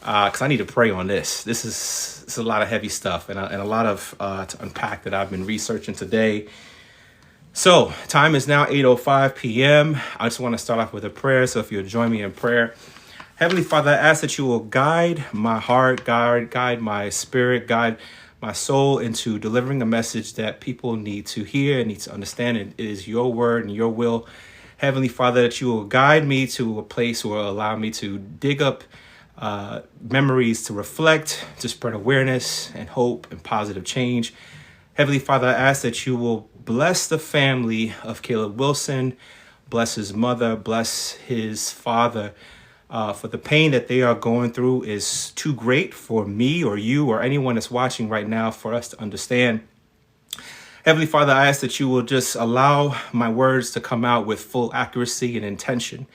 because I need to pray on this. It's a lot of heavy stuff and a lot of to unpack that I've been researching today. So time is now 8:05 p.m. I just want to start off with a prayer. So if you'll join me in prayer. Heavenly Father, I ask that you will guide my heart, guide my spirit, guide my soul into delivering a message that people need to hear and need to understand. It is your word and your will. Heavenly Father, that you will guide me to a place or allow me to dig up memories to reflect, to spread awareness and hope and positive change. Heavenly Father, I ask that you will bless the family of Caleb Wilson, bless his mother, bless his father, for the pain that they are going through is too great for me or you or anyone that's watching right now for us to understand. Heavenly Father, I ask that you will just allow my words to come out with full accuracy and intention.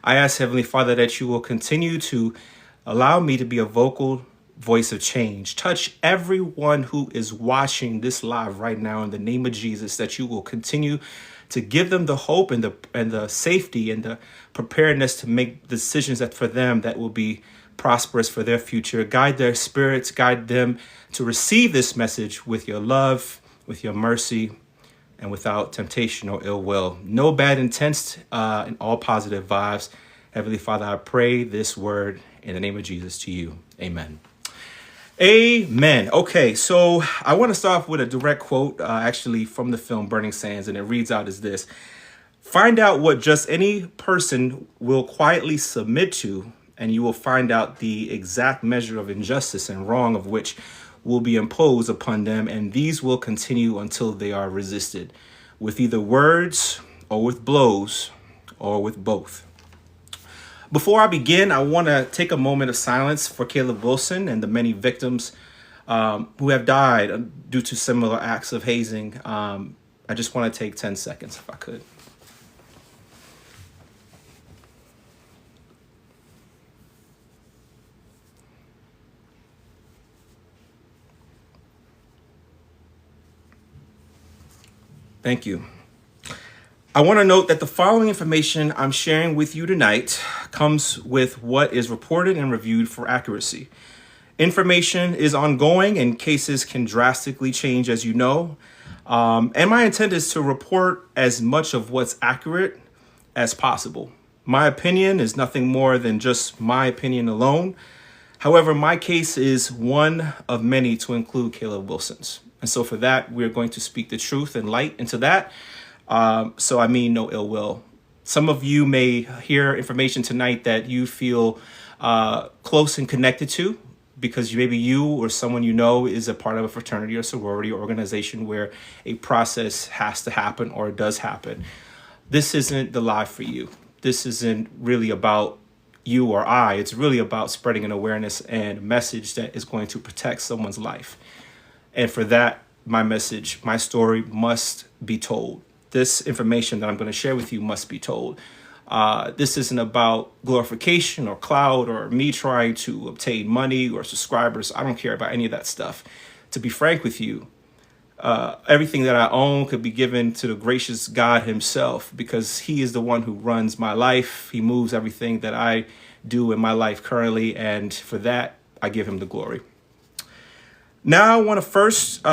I ask, Heavenly Father, that you will continue to allow me to be a vocal voice of change. Touch everyone who is watching this live right now in the name of Jesus, that you will continue to give them the hope and the safety and the preparedness to make decisions that for them that will be prosperous for their future. Guide their spirits, guide them to receive this message with your love, with your mercy, and without temptation or ill will. No bad intents, and all positive vibes. Heavenly Father, I pray this word in the name of Jesus to you. Amen. Amen. Okay, so I want to start off with a direct quote, actually from the film Burning Sands, and it reads out as this: "Find out what just any person will quietly submit to, and you will find out the exact measure of injustice and wrong of which will be imposed upon them, and these will continue until they are resisted, with either words or with blows or with both." Before I begin, I want to take a moment of silence for Caleb Wilson and the many victims who have died due to similar acts of hazing. I just want to take 10 seconds if I could. Thank you. I want to note that the following information I'm sharing with you tonight comes with what is reported and reviewed for accuracy. Information is ongoing and cases can drastically change, as you know. And my intent is to report as much of what's accurate as possible. My opinion is nothing more than just my opinion alone. However, my case is one of many to include Caleb Wilson's. And so for that, we're going to speak the truth and light into that. So I mean no ill will. Some of you may hear information tonight that you feel close and connected to because maybe you or someone you know is a part of a fraternity or sorority or organization where a process has to happen or does happen. This isn't the live for you. This isn't really about you or I. It's really about spreading an awareness and a message that is going to protect someone's life. And for that, my message, my story must be told. This information that I'm going to share with you must be told. This isn't about glorification or clout or me trying to obtain money or subscribers. I don't care about any of that stuff. To be frank with you, everything that I own could be given to the gracious God himself because he is the one who runs my life. He moves everything that I do in my life currently. And for that, I give him the glory. Now, I want to first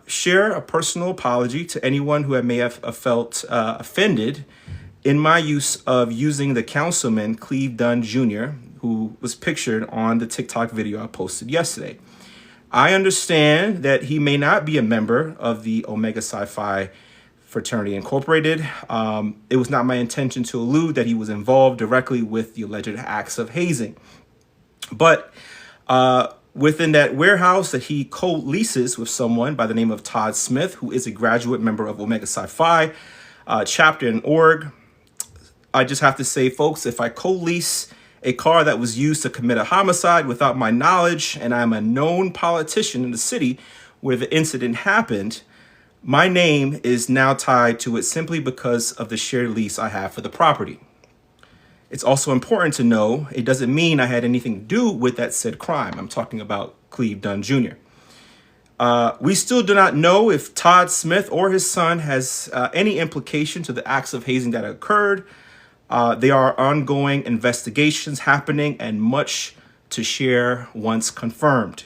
share a personal apology to anyone who may have felt offended in my use of using the councilman Cleve Dunn Jr., who was pictured on the TikTok video I posted yesterday. I understand that he may not be a member of the Omega Psi Phi Fraternity Incorporated. It was not my intention to allude that he was involved directly with the alleged acts of hazing. But within that warehouse that he co-leases with someone by the name of Todd Smith, who is a graduate member of Omega Psi Phi chapter and org. I just have to say, folks, if I co-lease a car that was used to commit a homicide without my knowledge, and I'm a known politician in the city where the incident happened, my name is now tied to it simply because of the shared lease I have for the property. It's also important to know it doesn't mean I had anything to do with that said crime. I'm talking about Cleve Dunn Jr. We still do not know if Todd Smith or his son has any implication to the acts of hazing that occurred. There are ongoing investigations happening and much to share once confirmed.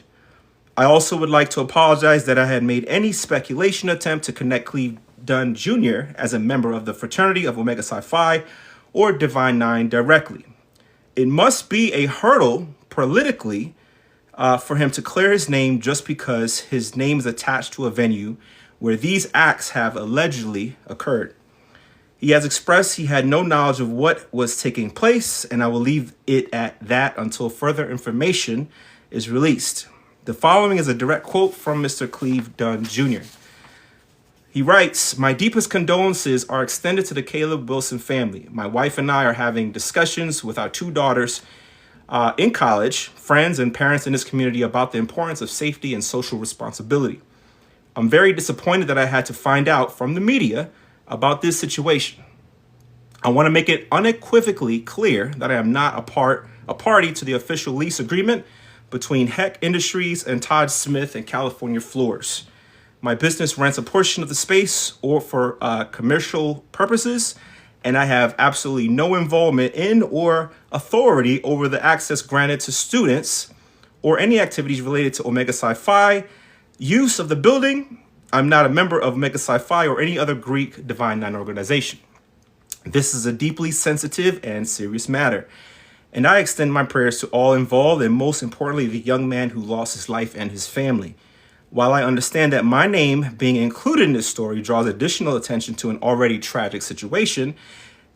I also would like to apologize that I had made any speculation attempt to connect Cleve Dunn Jr. as a member of the fraternity of Omega Psi Phi or Divine Nine directly. It must be a hurdle politically for him to clear his name just because his name is attached to a venue where these acts have allegedly occurred. He has expressed he had no knowledge of what was taking place, and I will leave it at that until further information is released. The following is a direct quote from Mr. Cleve Dunn Jr. He writes, "My deepest condolences are extended to the Caleb Wilson family. My wife and I are having discussions with our two daughters in college, friends and parents in this community about the importance of safety and social responsibility. I'm very disappointed that I had to find out from the media about this situation. I want to make it unequivocally clear that I am not a party to the official lease agreement between Heck Industries and Todd Smith and California Floors. My business rents a portion of the space or for commercial purposes, and I have absolutely no involvement in or authority over the access granted to students or any activities related to Omega Psi Phi. Use of the building, I'm not a member of Omega Psi Phi or any other Greek Divine Nine organization. This is a deeply sensitive and serious matter, and I extend my prayers to all involved and most importantly, the young man who lost his life and his family. While I understand that my name being included in this story draws additional attention to an already tragic situation,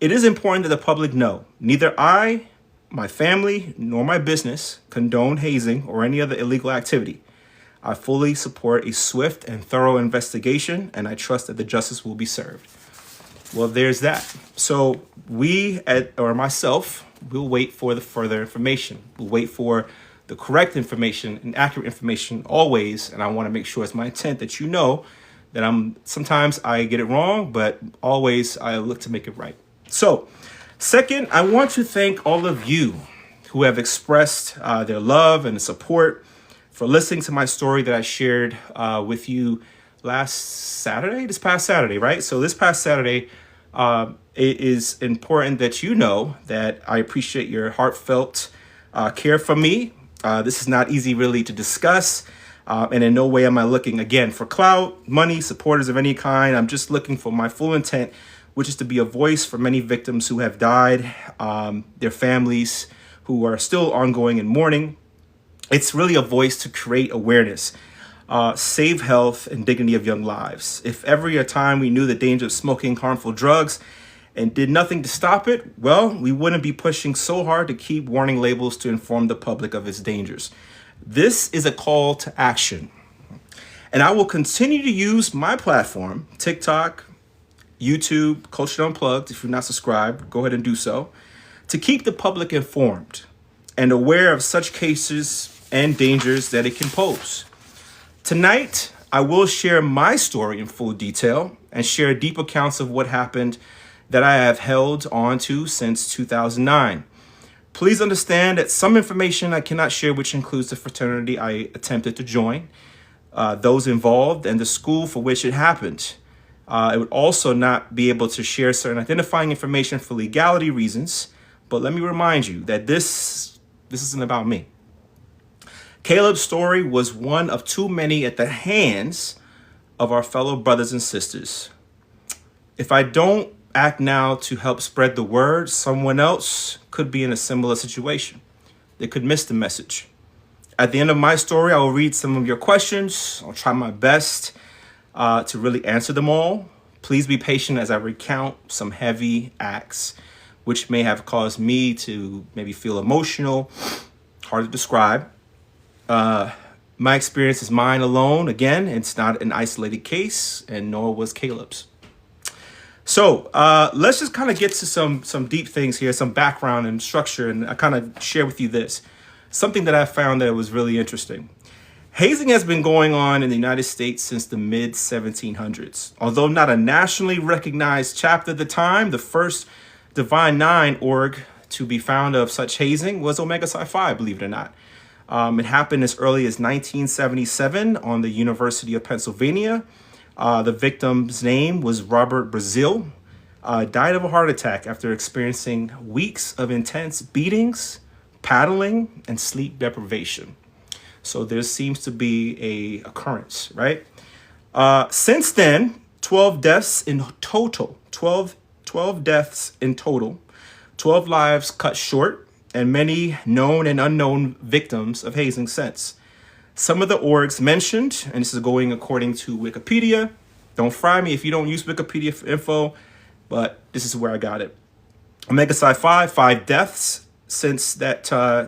it is important that the public know neither I, my family, nor my business condone hazing or any other illegal activity. I fully support a swift and thorough investigation, and I trust that the justice will be served." Well, there's that. So myself, we'll wait for the further information. We'll wait for the correct information and accurate information always. And I want to make sure it's my intent that you know that sometimes I get it wrong, but always I look to make it right. So second, I want to thank all of you who have expressed their love and support for listening to my story that I shared with you this past Saturday, right? So this past Saturday, it is important that you know that I appreciate your heartfelt care for me. This is not easy really to discuss. And in no way am I looking, again, for clout, money, supporters of any kind. I'm just looking for my full intent, which is to be a voice for many victims who have died, their families who are still ongoing in mourning. It's really a voice to create awareness, save health and dignity of young lives. If every time we knew the danger of smoking harmful drugs and did nothing to stop it, well, we wouldn't be pushing so hard to keep warning labels to inform the public of its dangers. This is a call to action. And I will continue to use my platform, TikTok, YouTube, Culture Unplugged. If you're not subscribed, go ahead and do so, to keep the public informed and aware of such cases and dangers that it can pose. Tonight, I will share my story in full detail and share deep accounts of what happened that I have held on to since 2009. Please understand that some information I cannot share, which includes the fraternity I attempted to join, those involved, and the school for which it happened. I would also not be able to share certain identifying information for legality reasons, but let me remind you that this isn't about me. Caleb's story was one of too many at the hands of our fellow brothers and sisters. If I don't act now to help spread the word, someone else could be in a similar situation. They could miss the message. At the end of my story, I will read some of your questions. I'll try my best to really answer them all. Please be patient as I recount some heavy acts, which may have caused me to maybe feel emotional, hard to describe. My experience is mine alone. Again, it's not an isolated case, and nor was Caleb's. So let's just kind of get to some deep things here, some background and structure, and I kind of share with you this. Something that I found that was really interesting. Hazing has been going on in the United States since the mid-1700s. Although not a nationally recognized chapter at the time, the first Divine Nine org to be found of such hazing was Omega Psi Phi, believe it or not. It happened as early as 1977 on the University of Pennsylvania. The victim's name was Robert Brazil. Died of a heart attack after experiencing weeks of intense beatings, paddling, and sleep deprivation. So there seems to be a occurrence, right? Since then, 12 deaths in total, 12 deaths in total, 12 lives cut short, and many known and unknown victims of hazing since. Some of the orgs mentioned, and this is going according to Wikipedia. Don't fry me if you don't use Wikipedia for info, but this is where I got it. Omega Psi Phi, 5 deaths since that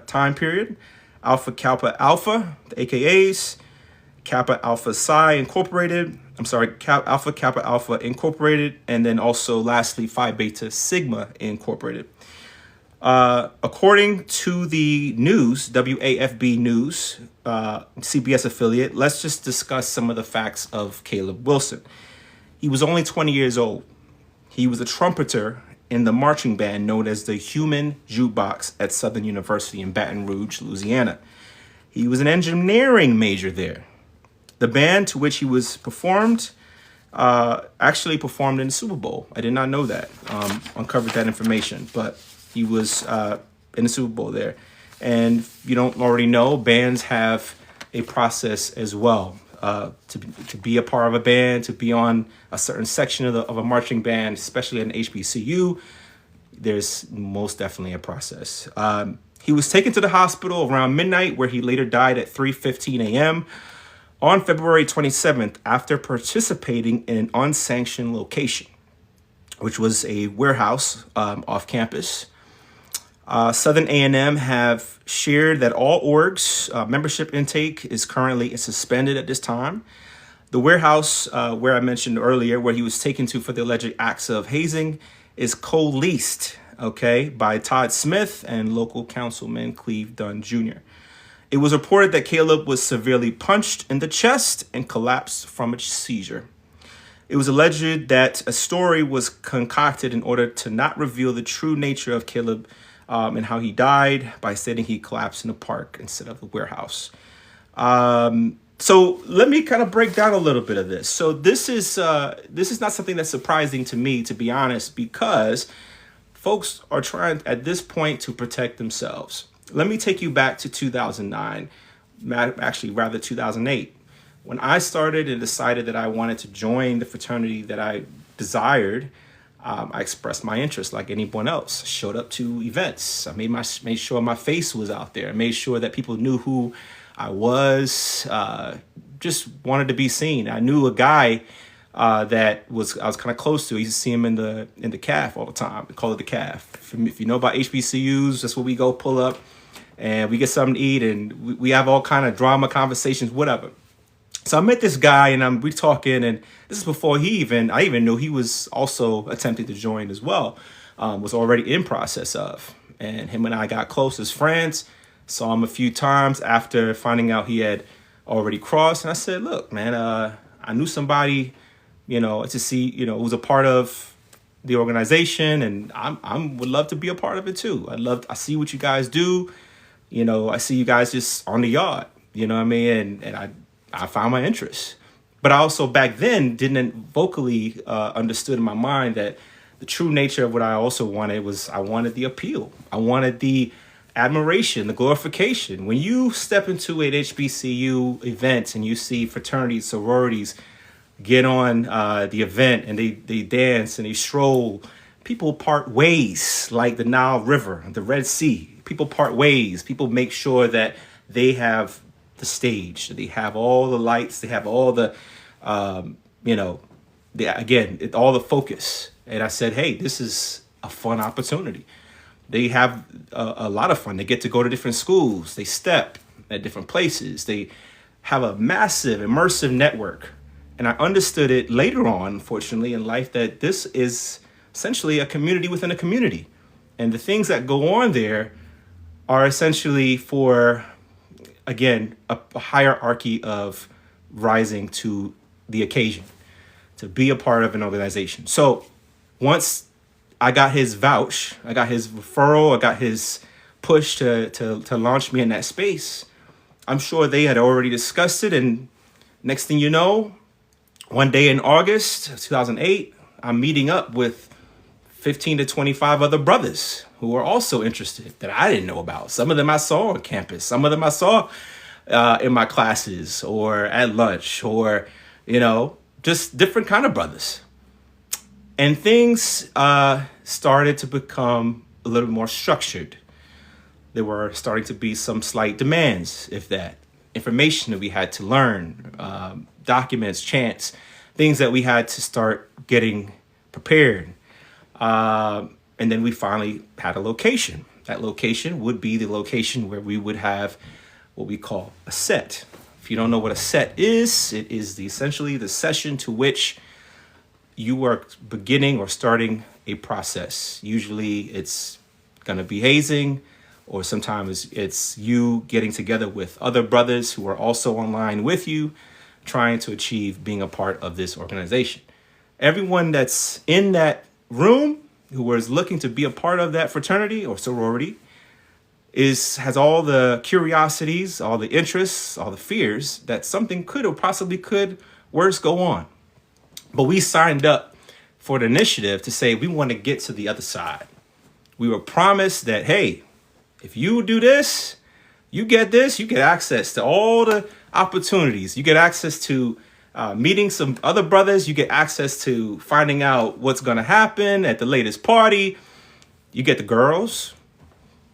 time period. Alpha Kappa Alpha, the AKAs. Kappa Alpha Psi Incorporated. Alpha Kappa Alpha Incorporated. And then also lastly, Phi Beta Sigma Incorporated. According to the news, WAFB News, CBS affiliate, let's just discuss some of the facts of Caleb Wilson. He was only 20 years old. He was a trumpeter in the marching band known as the Human Jukebox at Southern University in Baton Rouge, Louisiana. He was an engineering major there. The band to which he was actually performed in the Super Bowl. I did not know that. Uncovered that information, but he was in the Super Bowl there. And if you don't already know, bands have a process as well. To be a part of a band, to be on a certain section of a marching band, especially an HBCU, there's most definitely a process. He was taken to the hospital around midnight, where he later died at 3:15 a.m. on February 27th after participating in an unsanctioned location, which was a warehouse off campus. Southern A&M have shared that all orgs membership intake is currently suspended at this time. The warehouse where I mentioned earlier, where he was taken to for the alleged acts of hazing, is co-leased, by Todd Smith and local councilman Cleve Dunn Jr. It was reported that Caleb was severely punched in the chest and collapsed from a seizure. It was alleged that a story was concocted in order to not reveal the true nature of Caleb and how he died, by stating he collapsed in a park instead of a warehouse. So let me kind of break down a little bit of this. So this is not something that's surprising to me, to be honest, because folks are trying at this point to protect themselves. Let me take you back to 2009, actually rather 2008. When I started and decided that I wanted to join the fraternity that I desired, I expressed my interest like anyone else. Showed up to events. I made sure my face was out there. I made sure that people knew who I was. Just wanted to be seen. I knew a guy that I was kind of close to. I used to see him in the CAF all the time. We call it the CAF. If you know about HBCUs, that's where we go pull up and we get something to eat, and we have all kind of drama conversations, whatever. So I met this guy, and we talking, and this is before I even knew he was also attempting to join as well, was already in process of. And him and I got close as friends, saw him a few times after finding out he had already crossed. And I said, look, man, I knew somebody, to see, who was a part of the organization, and I would love to be a part of it too. I see what you guys do. I see you guys just on the yard, you know what I mean? And I found my interest. But I also back then didn't vocally understood in my mind that the true nature of what I also wanted was I wanted the appeal. I wanted the admiration, the glorification. When you step into an HBCU event and you see fraternities, sororities get on the event and they dance and they stroll, people part ways like the Nile River, the Red Sea. People part ways. People make sure that they have the stage. They have all the lights. They have all the, all the focus. And I said, hey, this is a fun opportunity. They have a lot of fun. They get to go to different schools. They step at different places. They have a massive immersive network. And I understood it later on, unfortunately, in life, that this is essentially a community within a community. And the things that go on there are essentially for, again, a hierarchy of rising to the occasion, to be a part of an organization. So once I got his vouch, I got his referral, I got his push to launch me in that space, I'm sure they had already discussed it. And next thing you know, one day in August 2008, I'm meeting up with 15 to 25 other brothers who were also interested that I didn't know about. Some of them I saw on campus. Some of them I saw in my classes or at lunch, or, just different kind of brothers. And things started to become a little more structured. There were starting to be some slight demands, if that, information that we had to learn, documents, chants, things that we had to start getting prepared. And then we finally had a location. That location would be the location where we would have what we call a set. If you don't know what a set is, it is essentially the session to which you are beginning or starting a process. Usually it's going to be hazing, or sometimes it's you getting together with other brothers who are also online with you, trying to achieve being a part of this organization. Everyone that's in that room who was looking to be a part of that fraternity or sorority has all the curiosities, all the interests, all the fears that something could or possibly could worse go on. But we signed up for the initiative to say we want to get to the other side. We were promised that, hey, if you do this, you get access to all the opportunities. You get access to meeting some other brothers. You get access to finding out what's going to happen at the latest party. You get the girls.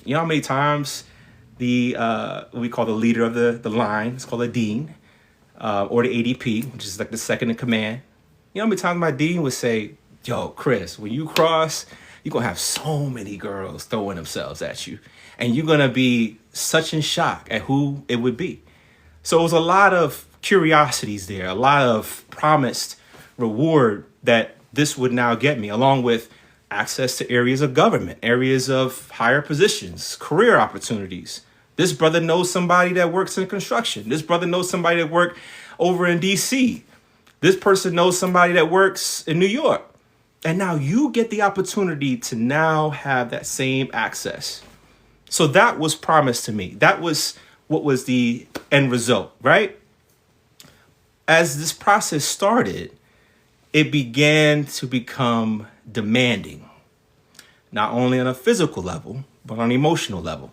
You know how many times what we call the leader of the line, it's called a dean, or the ADP, which is like the second in command. You know how many times my dean would say, yo, Chris, when you cross, you're going to have so many girls throwing themselves at you. And you're going to be such in shock at who it would be. So it was a lot of curiosities there, a lot of promised reward that this would now get me, along with access to areas of government, areas of higher positions, career opportunities. This brother knows somebody that works in construction. This brother knows somebody that works over in DC. This person knows somebody that works in New York. And now you get the opportunity to now have that same access. So that was promised to me. That was what was the end result, right? As this process started, it began to become demanding, not only on a physical level, but on an emotional level.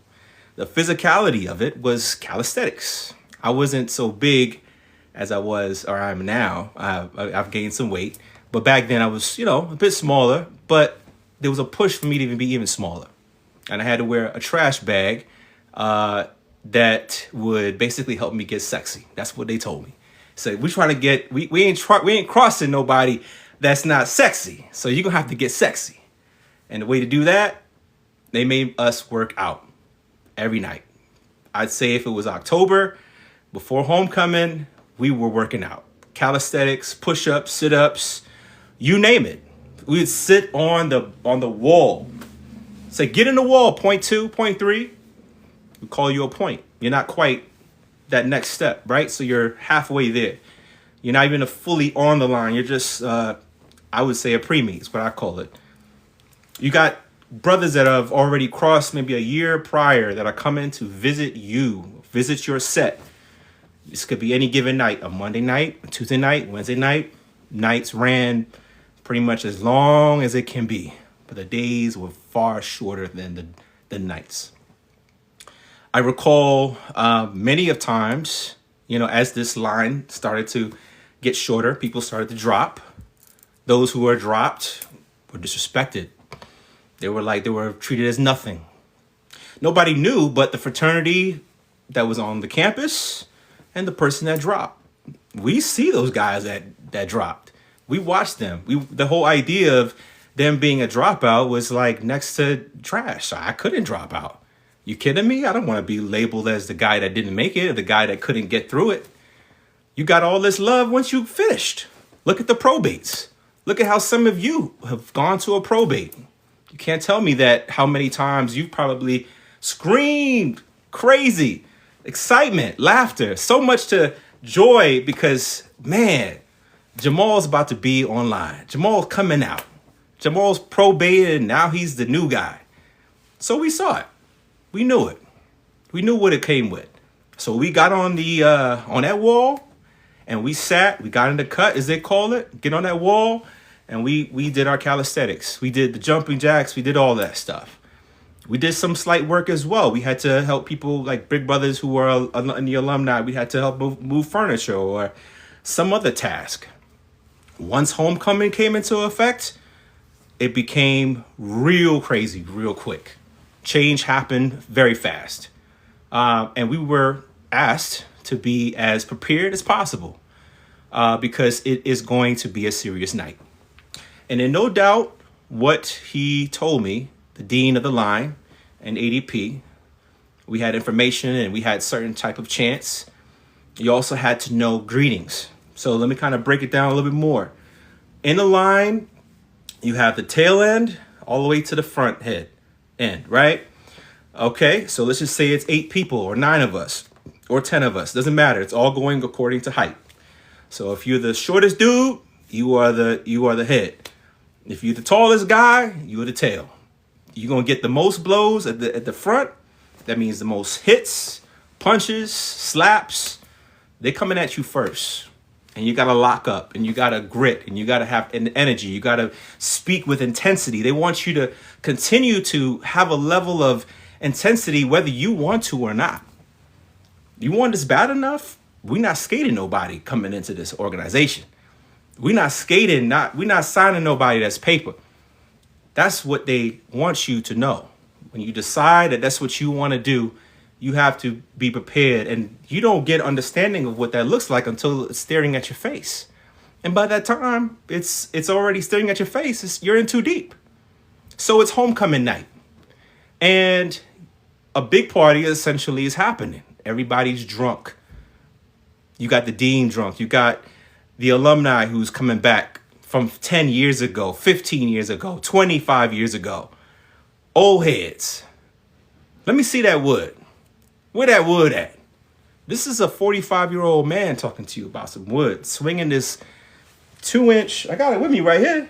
The physicality of it was calisthenics. I wasn't so big as I was, or I am now. I've gained some weight, but back then I was, a bit smaller, but there was a push for me to be even smaller. And I had to wear a trash bag that would basically help me get sexy. That's what they told me. So we trying to get, we ain't crossing nobody that's not sexy. So you're gonna have to get sexy. And the way to do that, they made us work out every night. I'd say if it was October, before homecoming, we were working out. Calisthenics, push-ups, sit-ups, you name it. We would sit on the wall. Say, get in the wall, point 2, point 3. We call you a point. You're not quite that next step, right? So you're halfway there. You're not even fully on the line. You're just, I would say, a preemie is what I call it. You got brothers that have already crossed maybe a year prior that are coming to visit you, visit your set. This could be any given night, a Monday night, a Tuesday night, Wednesday night. Nights ran pretty much as long as it can be, but the days were far shorter than the nights. I recall many of times, as this line started to get shorter, people started to drop. Those who were dropped were disrespected. They were treated as nothing. Nobody knew but the fraternity that was on the campus and the person that dropped. We see those guys that dropped. We watched them. The whole idea of them being a dropout was like next to trash. So I couldn't drop out. You kidding me? I don't want to be labeled as the guy that didn't make it or the guy that couldn't get through it. You got all this love once you finished. Look at the probates. Look at how some of you have gone to a probate. You can't tell me that how many times you've probably screamed crazy, excitement, laughter, so much to joy because, man, Jamal's about to be online. Jamal's coming out. Jamal's probated and now he's the new guy. So we saw it. We knew it. We knew what it came with. So we got on on that wall and we sat, we got in the cut, as they call it, get on that wall, and we did our calisthenics. We did the jumping jacks. We did all that stuff. We did some slight work as well. We had to help people like big brothers who were in the alumni. We had to help move furniture or some other task. Once homecoming came into effect, it became real crazy, real quick. Change happened very fast. And we were asked to be as prepared as possible because it is going to be a serious night. And in no doubt, what he told me, the dean of the line and ADP, we had information and we had certain type of chants. You also had to know greetings. So let me kind of break it down a little bit more. In the line, you have the tail end all the way to the front end, right? Okay, so let's just say it's 8 people or 9 of us or 10 of us. Doesn't matter. It's all going according to height. So if you're the shortest dude, you are the head. If you're the tallest guy, you are the tail. You're going to get the most blows at the front. That means the most hits, punches, slaps. They're coming at you first. And you got to lock up and you got to grit and you got to have an energy. You got to speak with intensity. They want you to continue to have a level of intensity whether you want to or not. You want this bad enough? We're not skating nobody coming into this organization. We're not skating, we're not signing nobody that's paper. That's what they want you to know. When you decide that that's what you want to do, you have to be prepared, and you don't get understanding of what that looks like until it's staring at your face. And by that time, it's already staring at your face. You're in too deep. So it's homecoming night. And a big party essentially is happening. Everybody's drunk. You got the dean drunk. You got the alumni who's coming back from 10 years ago, 15 years ago, 25 years ago. Old heads. Let me see that wood. Where that wood at? This is a 45-year-old man talking to you about some wood, swinging this 2-inch. I got it with me right here.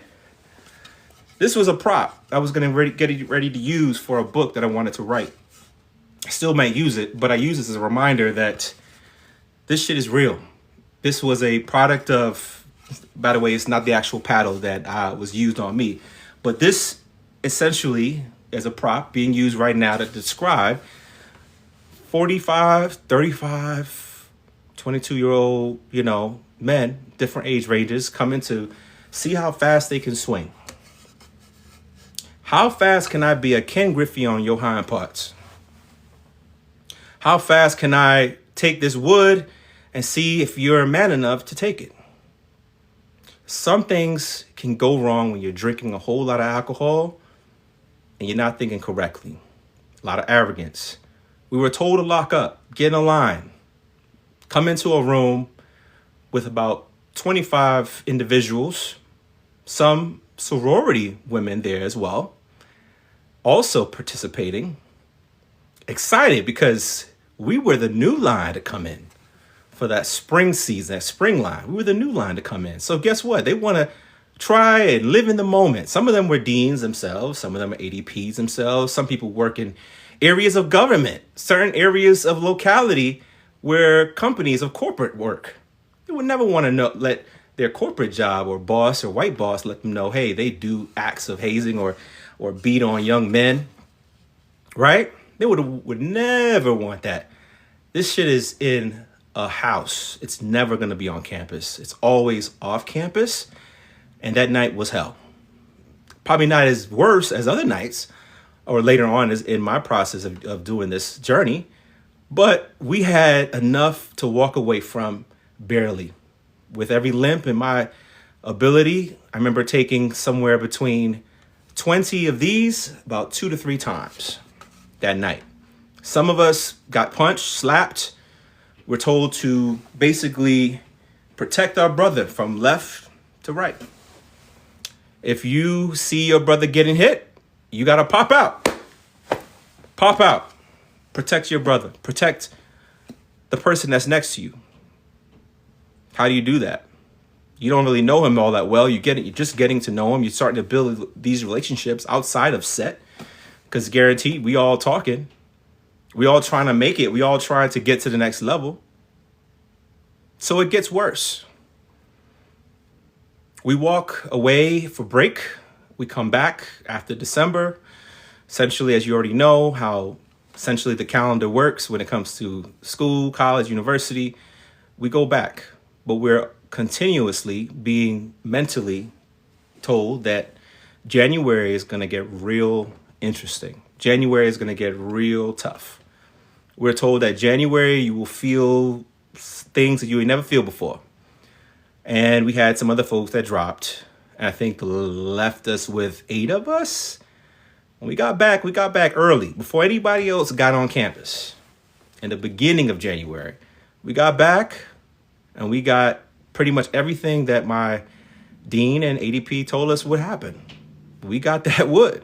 This was a prop I was going to get it ready to use for a book that I wanted to write. I still might use it, but I use this as a reminder that this shit is real. This was a product of, by the way, it's not the actual paddle that was used on me, but this essentially is a prop being used right now to describe 45, 35, 22-year-old, men, different age ranges, coming to see how fast they can swing. How fast can I be a Ken Griffey on your hind parts? How fast can I take this wood and see if you're man enough to take it? Some things can go wrong when you're drinking a whole lot of alcohol and you're not thinking correctly. A lot of arrogance. We were told to lock up, get in a line, come into a room with about 25 individuals, some sorority women there as well, also participating, excited because we were the new line to come in for that spring season, that spring line. We were the new line to come in. So guess what? They want to try and live in the moment. Some of them were deans themselves. Some of them are ADPs themselves. Some people work in areas of government, certain areas of locality where companies of corporate work. They would never want to let their corporate job or boss or white boss let them know, hey, they do acts of hazing or beat on young men, right? They would never want that. This shit is in a house. It's never going to be on campus. It's always off campus. And that night was hell. Probably not as worse as other nights or later on is in my process of doing this journey. But we had enough to walk away from barely. With every limp in my ability, I remember taking somewhere between 20 of these about 2 to 3 times that night. Some of us got punched, slapped. We're told to basically protect our brother from left to right. If you see your brother getting hit, you got to pop out. Pop out. Protect your brother. Protect the person that's next to you. How do you do that? You don't really know him all that well. You're just getting to know him. You're starting to build these relationships outside of set. Because guaranteed, we all talking. We all trying to make it. We all trying to get to the next level. So it gets worse. We walk away for break. We come back after December. Essentially, as you already know, how essentially the calendar works when it comes to school, college, university, we go back, but we're continuously being mentally told that January is going to get real interesting. January is going to get real tough. We're told that January you will feel things that you would never feel before. And we had some other folks that dropped, and I think left us with 8 of us. When we got back early, before anybody else got on campus in the beginning of January. We got back and we got pretty much everything that my dean and ADP told us would happen. We got that wood.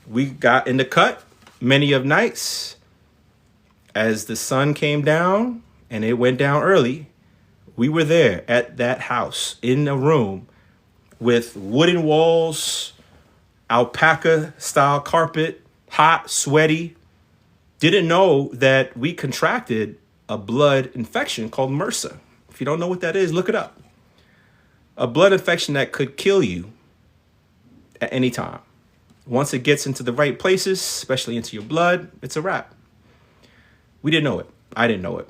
We got in the cut many of nights as the sun came down, and it went down early. We were there at that house in a room with wooden walls, alpaca style carpet, hot, sweaty. Didn't know that we contracted a blood infection called MRSA. If you don't know what that is, look it up. A blood infection that could kill you at any time. Once it gets into the right places, especially into your blood, it's a wrap. We didn't know it. I didn't know it.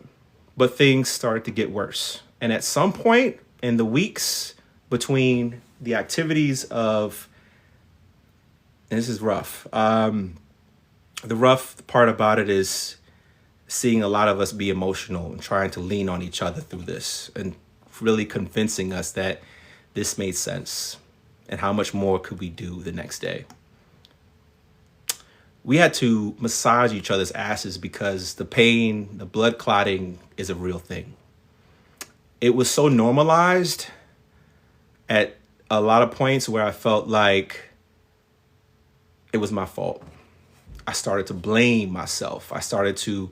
But things started to get worse. And at some point in the weeks between the activities of, and this is rough, the rough part about it is seeing a lot of us be emotional and trying to lean on each other through this and really convincing us that this made sense and how much more could we do the next day. We had to massage each other's asses because the pain, the blood clotting is a real thing. It was so normalized at a lot of points where I felt like it was my fault. I started to blame myself. I started to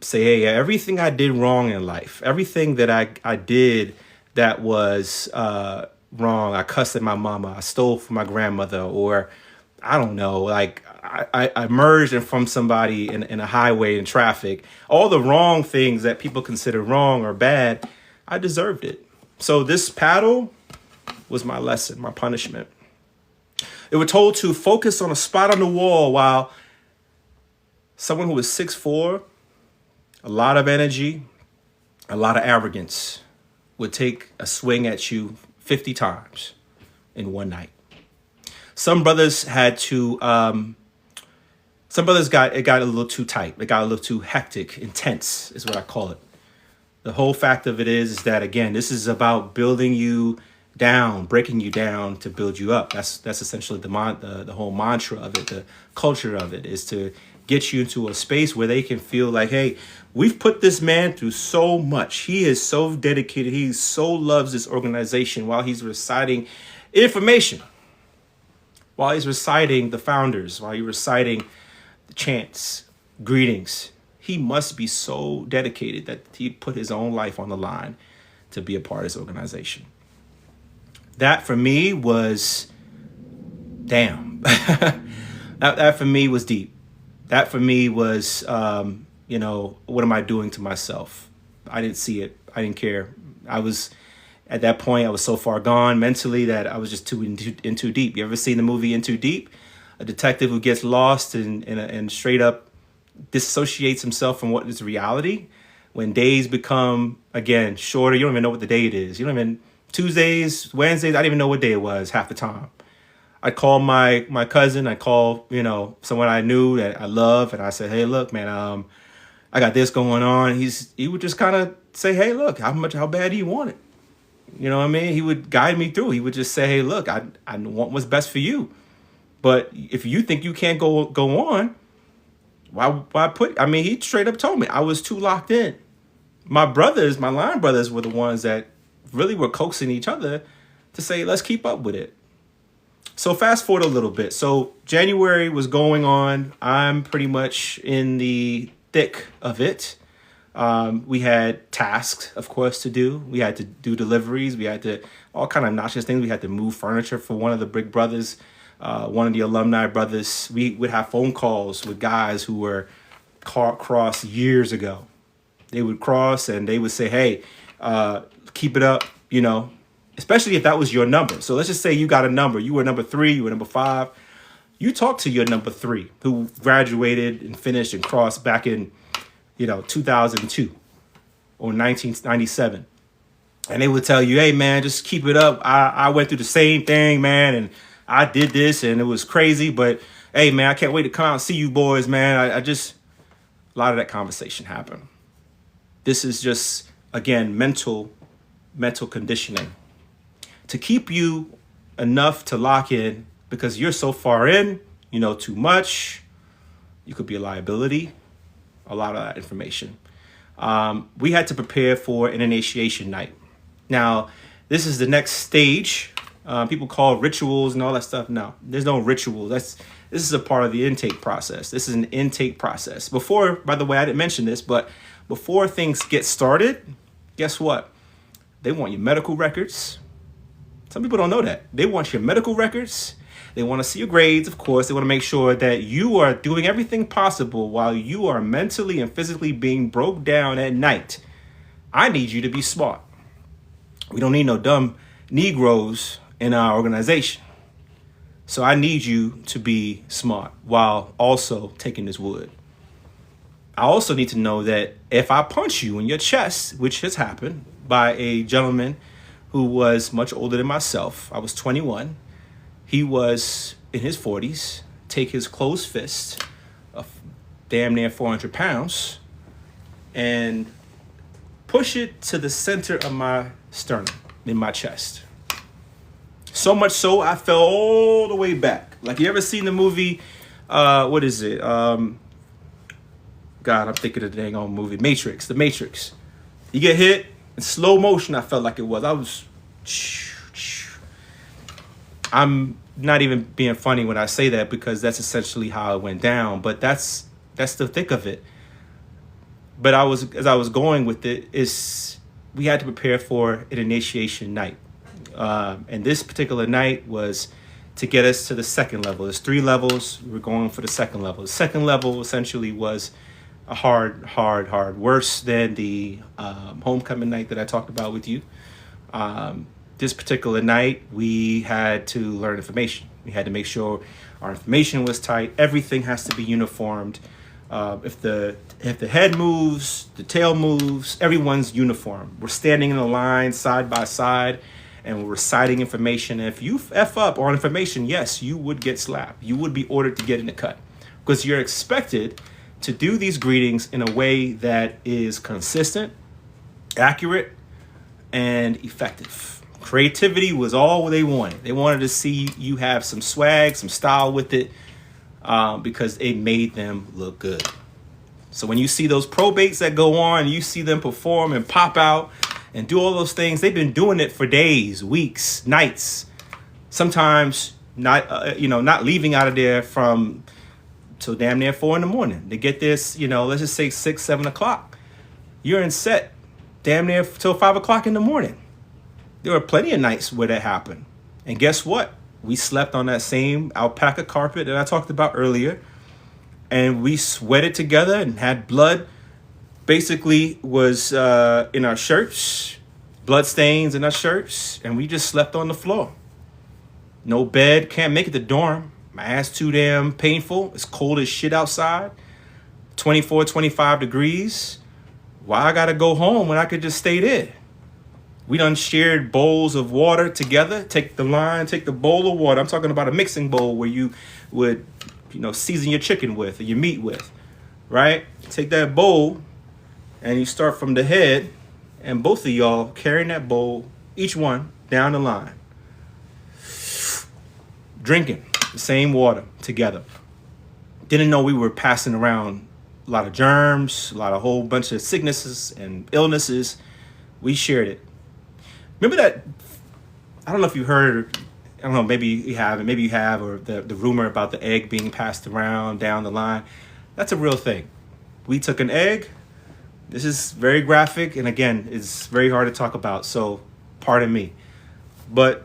say, hey, everything I did wrong in life, everything that I did that was wrong, I cussed at my mama, I stole from my grandmother, or I don't know, like I merged from somebody in a highway in traffic. All the wrong things that people consider wrong or bad, I deserved it. So this paddle was my lesson, my punishment. They were told to focus on a spot on the wall while someone who was 6'4", a lot of energy, a lot of arrogance, would take a swing at you 50 times in one night. Some brothers had to, some brothers got a little too tight. It got a little too hectic, intense is what I call it. The whole fact of it is that, again, this is about building you down, breaking you down to build you up. That's essentially the whole mantra of it. The culture of it is to get you into a space where they can feel like, hey, we've put this man through so much. He is so dedicated. He so loves this organization while he's reciting information, while he's reciting the founders, while he's reciting the chants, greetings. He must be so dedicated that he put his own life on the line to be a part of this organization. That for me was, damn. that for me was deep. That for me was, what am I doing to myself? I didn't see it. I didn't care. At that point, I was so far gone mentally that I was just in too deep. You ever seen the movie In Too Deep? A detective who gets lost and straight up disassociates himself from what is reality. When days become, again, shorter, you don't even know what the day it is. You don't even, Tuesdays, Wednesdays, I didn't even know what day it was half the time. I call my cousin, I call, someone I knew that I love, and I said, hey, look, man, I got this going on. He would just kind of say, hey, look, how bad do you want it? You know what I mean? He would guide me through. He would just say, hey, look, I want what's best for you. But if you think you can't go on, why he straight up told me I was too locked in. My line brothers were the ones that really were coaxing each other to say, let's keep up with it. So fast forward a little bit. So January was going on. I'm pretty much in the thick of it. We had tasks, of course, to do. We had to do deliveries. We had to, all kind of obnoxious things. We had to move furniture for one of the big brothers, one of the alumni brothers. We would have phone calls with guys who were crossed years ago. They would cross and they would say, hey, keep it up, especially if that was your number. So let's just say you got a number. You were number 3, you were number 5. You talk to your number 3 who graduated and finished and crossed back in, 2002 or 1997. And they would tell you, hey, man, just keep it up. I went through the same thing, man, and I did this and it was crazy. But, hey, man, I can't wait to come out and see you boys, man. A lot of that conversation happened. This is just, again, mental conditioning to keep you enough to lock in because you're so far in, you know too much. You could be a liability. A lot of that information. We had to prepare for an initiation night. Now, this is the next stage. People call rituals and all that stuff. No, there's no rituals. This is a part of the intake process. This is an intake process. Before, by the way, I didn't mention this, but before things get started, guess what? They want your medical records. Some people don't know that. They want your medical records. They want to see your grades, of course. They want to make sure that you are doing everything possible while you are mentally and physically being broke down at night. I need you to be smart. We don't need no dumb Negroes in our organization. So I need you to be smart while also taking this wood. I also need to know that if I punch you in your chest, which has happened by a gentleman who was much older than myself, I was 21. He was in his 40s, take his closed fist of damn near 400 pounds and push it to the center of my sternum, in my chest. So much so, I fell all the way back. Like, you ever seen the movie, what is it? God, I'm thinking of the dang old movie, Matrix, The Matrix. You get hit in slow motion, I felt like it was. I'm not even being funny when I say that because that's essentially how it went down. But that's the thick of it. But as I was going with it, we had to prepare for an initiation night. And this particular night was to get us to the second level. There's 3 levels. We were going for the second level. The second level essentially was a hard, worse than the homecoming night that I talked about with you. This particular night, we had to learn information. We had to make sure our information was tight. Everything has to be uniformed. If the head moves, the tail moves, everyone's uniform. We're standing in a line side by side and we're reciting information. If you F up on information, yes, you would get slapped. You would be ordered to get in the cut because you're expected to do these greetings in a way that is consistent, accurate, and effective. Creativity was all they wanted. They wanted to see you have some swag, some style with it, because it made them look good. So when you see those probates that go on, you see them perform and pop out and do all those things. They've been doing it for days, weeks, nights. Sometimes not leaving out of there from till damn near 4 a.m. to get this, let's just say 6, 7 o'clock. You're in set damn near till 5 o'clock in the morning. There were plenty of nights where that happened. And guess what? We slept on that same alpaca carpet that I talked about earlier. And we sweated together and had blood basically was in our shirts, blood stains in our shirts. And we just slept on the floor. No bed, can't make it to dorm. My ass too damn painful. It's cold as shit outside. 24, 25 degrees. Why I gotta go home when I could just stay there? We done shared bowls of water together. Take the bowl of water. I'm talking about a mixing bowl where you would, season your chicken with or your meat with, right? Take that bowl and you start from the head and both of y'all carrying that bowl, each one down the line. Drinking the same water together. Didn't know we were passing around a lot of germs, a whole bunch of sicknesses and illnesses. We shared it. Remember that, I don't know if you heard, I don't know, maybe you have, or the rumor about the egg being passed around down the line. That's a real thing. We took an egg. This is very graphic, and again, it's very hard to talk about, so pardon me. But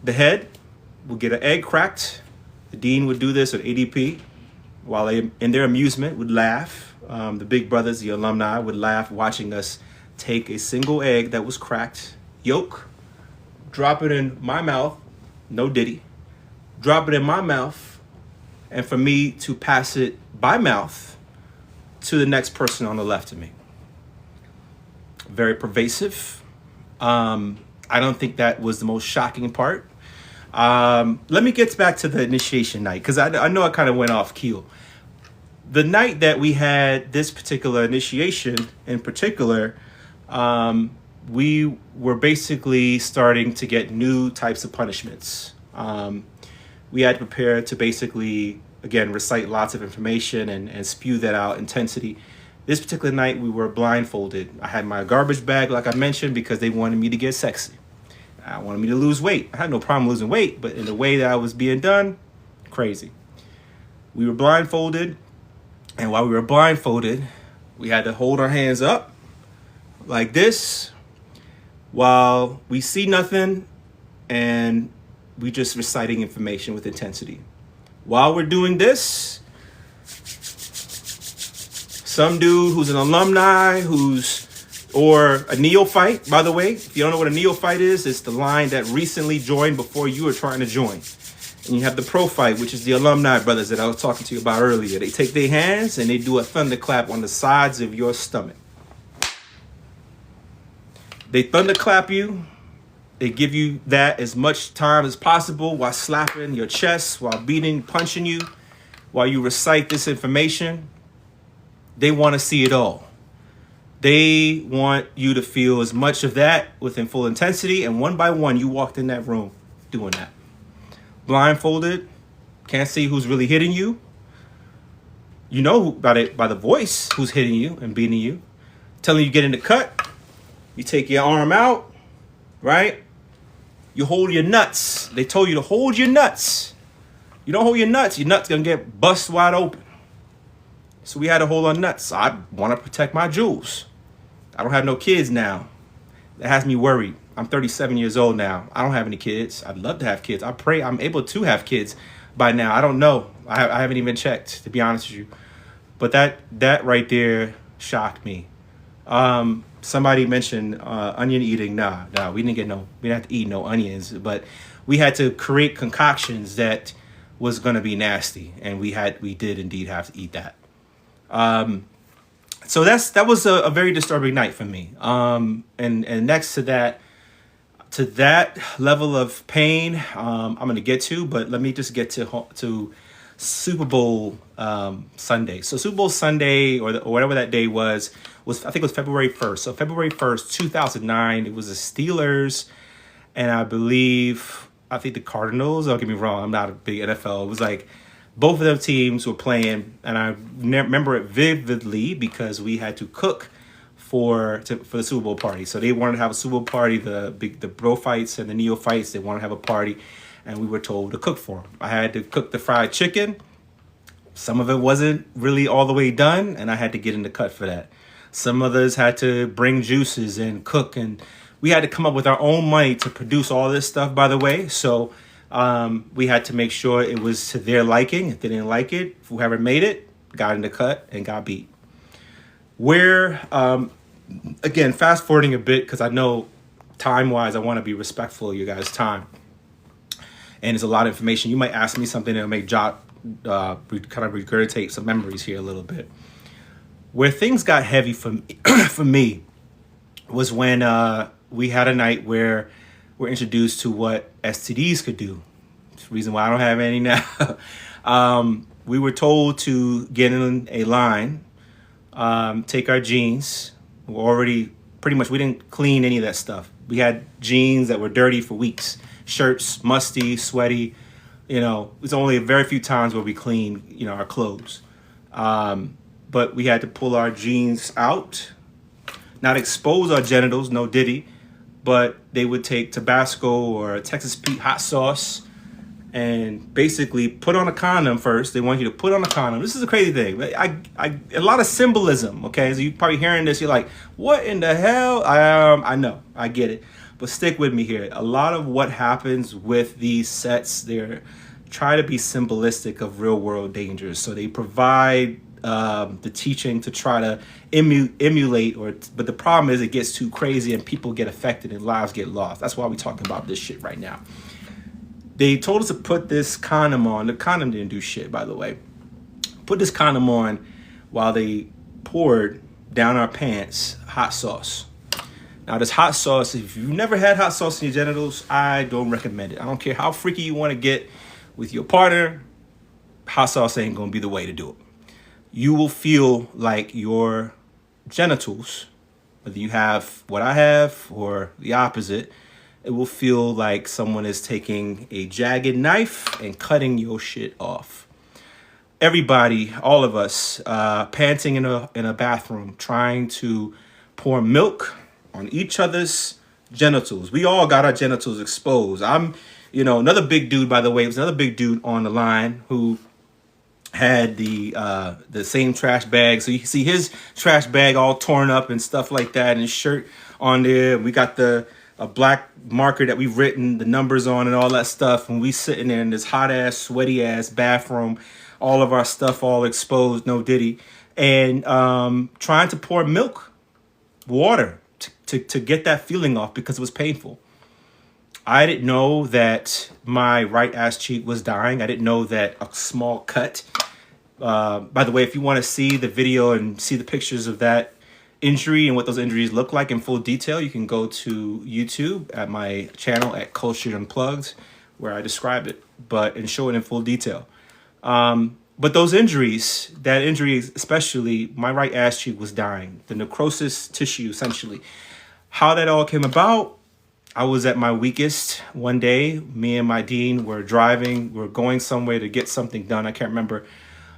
the head would get an egg cracked. The dean would do this at ADP while they, in their amusement, would laugh. The big brothers, the alumni, would laugh watching us take a single egg that was cracked, yolk, drop it in my mouth, no diddy, drop it in my mouth, and for me to pass it by mouth to the next person on the left of me. Very pervasive. I don't think that was the most shocking part. Let me get back to the initiation night, because I know I kind of went off keel. The night that we had this particular initiation in particular, we were basically starting to get new types of punishments. We had to prepare to basically, again, recite lots of information and spew that out, intensity. This particular night, we were blindfolded. I had my garbage bag, like I mentioned, because they wanted me to get sexy. I wanted me to lose weight. I had no problem losing weight, but in the way that I was being done, crazy. We were blindfolded, and while we were blindfolded, we had to hold our hands up like this while we see nothing, and we just reciting information with intensity. While we're doing this, some dude who's an alumni, or a neophyte, by the way. If you don't know what a neophyte is, it's the line that recently joined before you were trying to join. And you have the prophyte, which is the alumni brothers that I was talking to you about earlier. They take their hands and they do a thunderclap on the sides of your stomach. They thunderclap you. They give you that as much time as possible while slapping your chest, while beating, punching you, while you recite this information. They want to see it all. They want you to feel as much of that within full intensity. And one by one, you walked in that room doing that. Blindfolded, can't see who's really hitting you. You know by the voice who's hitting you and beating you. Telling you get in the cut. You take your arm out, right? You hold your nuts. They told you to hold your nuts. You don't hold your nuts gonna get bust wide open. So we had to hold our nuts. I want to protect my jewels. I don't have no kids now. That has me worried. I'm 37 years old now. I don't have any kids. I'd love to have kids. I pray I'm able to have kids by now. I don't know. I haven't even checked, to be honest with you. But that right there shocked me. Somebody mentioned onion eating. Nah, we didn't have to eat no onions, but we had to create concoctions that was gonna be nasty, and we did indeed have to eat that. So that was a very disturbing night for me. And next to that level of pain, I'm going to get to, but let me just get to Super Bowl Sunday. So Super Bowl Sunday, or whatever that day was I think it was February 1st. So February 1st, 2009, it was the Steelers, and I think the Cardinals. Don't get me wrong, I'm not a big NFL. It was like both of them teams were playing, and I remember it vividly because we had to cook for the Super Bowl party. So they wanted to have a Super Bowl party. The brophytes and the neophytes, they wanted to have a party, and we were told to cook for them. I had to cook the fried chicken. Some of it wasn't really all the way done, and I had to get in the cut for that. Some others had to bring juices and cook, and we had to come up with our own money to produce all this stuff, by the way. So we had to make sure it was to their liking. If they didn't like it, whoever made it got in the cut and got beat. Again, fast forwarding a bit, because I know time-wise I want to be respectful of you guys' time. And there's a lot of information. You might ask me something that may kind of regurgitate some memories here a little bit. Where things got heavy for me was when we had a night where we're introduced to what STDs could do. It's the reason why I don't have any now. We were told to get in a line, take our jeans. We didn't clean any of that stuff. We had jeans that were dirty for weeks, shirts, musty, sweaty. It's only a very few times where we clean, our clothes. But we had to pull our jeans out, not expose our genitals, no diddy, but they would take Tabasco or Texas Pete hot sauce and basically put on a condom first. They want you to put on a condom. This is a crazy thing. A lot of symbolism, okay? So you're probably hearing this, you're like, what in the hell? I know, I get it. But stick with me here. A lot of what happens with these sets, they're try to be symbolistic of real world dangers. So they provide the teaching to try to emulate, but the problem is it gets too crazy and people get affected and lives get lost. That's why we're talking about this shit right now. They told us to put this condom on. The condom didn't do shit, by the way. Put this condom on while they poured down our pants hot sauce. Now, this hot sauce, if you've never had hot sauce in your genitals, I don't recommend it. I don't care how freaky you want to get with your partner, hot sauce ain't going to be the way to do it. You will feel like your genitals, whether you have what I have or the opposite, it will feel like someone is taking a jagged knife and cutting your shit off. Everybody, all of us, panting in a bathroom, trying to pour milk on each other's genitals. We all got our genitals exposed. Another big dude, by the way, it was another big dude on the line who had the same trash bag. So you can see his trash bag all torn up and stuff like that, and his shirt on there. We got a black marker that we've written the numbers on and all that stuff. And we sitting there in this hot ass, sweaty ass bathroom, all of our stuff all exposed, no diddy, and trying to pour water to get that feeling off because it was painful. I didn't know that my right ass cheek was dying. I didn't know that a small cut. By the way, if you want to see the video and see the pictures of that injury and what those injuries look like in full detail, you can go to YouTube at my channel at Culture Unplugged, where I describe it, and show it in full detail. But those injuries, that injury especially, my right ass cheek was dying. The necrosis tissue, essentially. How that all came about, I was at my weakest one day. Me and my dean were driving. We were going somewhere to get something done. I can't remember.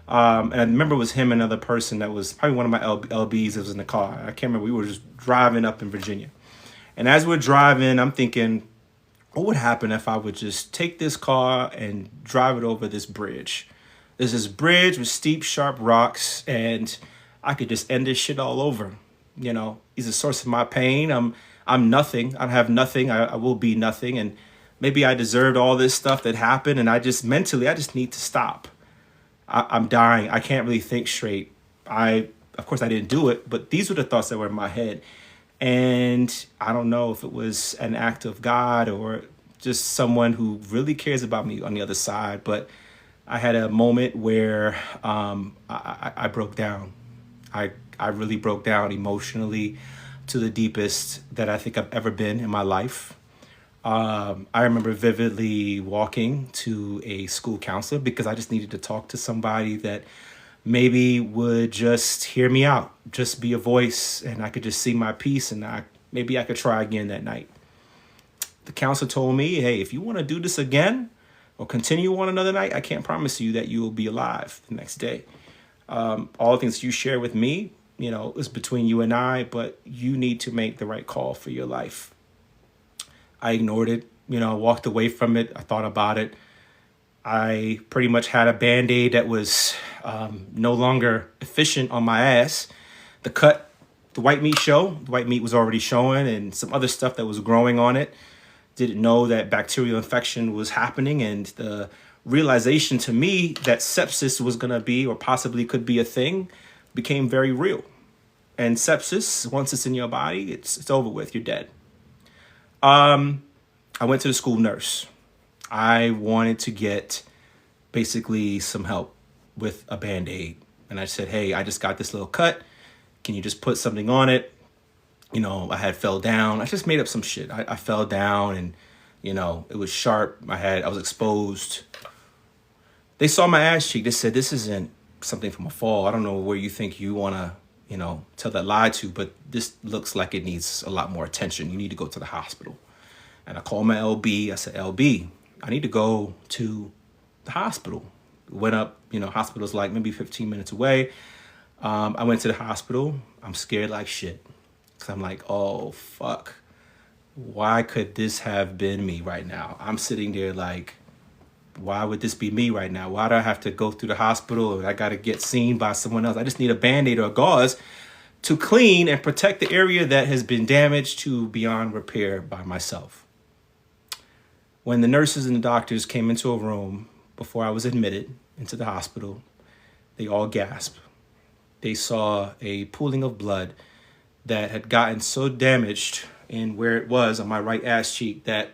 And I remember it was him and another person that was probably one of my LBs that was in the car. I can't remember. We were just driving up in Virginia. And as we're driving, I'm thinking, what would happen if I would just take this car and drive it over this bridge? There's this bridge with steep, sharp rocks, and I could just end this shit all over. He's the source of my pain. I'm nothing. I have nothing. I will be nothing. And maybe I deserved all this stuff that happened. And I just need to stop. I'm dying. I can't really think straight. Of course, I didn't do it, but these were the thoughts that were in my head. And I don't know if it was an act of God or just someone who really cares about me on the other side. But I had a moment where I broke down. I really broke down emotionally to the deepest that I think I've ever been in my life. I remember vividly walking to a school counselor because I just needed to talk to somebody that maybe would just hear me out, just be a voice, and I could just see my peace, and maybe I could try again that night. The counselor told me, hey, if you want to do this again or continue on another night, I can't promise you that you will be alive the next day. All the things you share with me, is between you and I, but you need to make the right call for your life. I ignored it, walked away from it. I thought about it. I pretty much had a Band-Aid that was no longer efficient on my ass. The white meat was already showing, and some other stuff that was growing on it. Didn't know that bacterial infection was happening, and the realization to me that sepsis was going to be or possibly could be a thing became very real. And sepsis, once it's in your body, it's over with. You're dead. I went to the school nurse. I wanted to get basically some help with a Band-Aid. And I said, hey, I just got this little cut. Can you just put something on it? I had fell down. I just made up some shit. I fell down and, it was sharp. I was exposed. They saw my ass cheek. They said, this isn't something from a fall. I don't know where you think you want to, tell that lie to, but this looks like it needs a lot more attention. You need to go to the hospital. And I called my LB. I said, LB, I need to go to the hospital. Went up, hospital's like maybe 15 minutes away. I went to the hospital. I'm scared like shit. Cause I'm like, oh, fuck. Why could this have been me right now? I'm sitting there like, why would this be me right now? Why do I have to go through the hospital and I got to get seen by someone else? I just need a Band-Aid or a gauze to clean and protect the area that has been damaged to beyond repair by myself. When the nurses and the doctors came into a room before I was admitted into the hospital, they all gasped. They saw a pooling of blood that had gotten so damaged in where it was on my right ass cheek that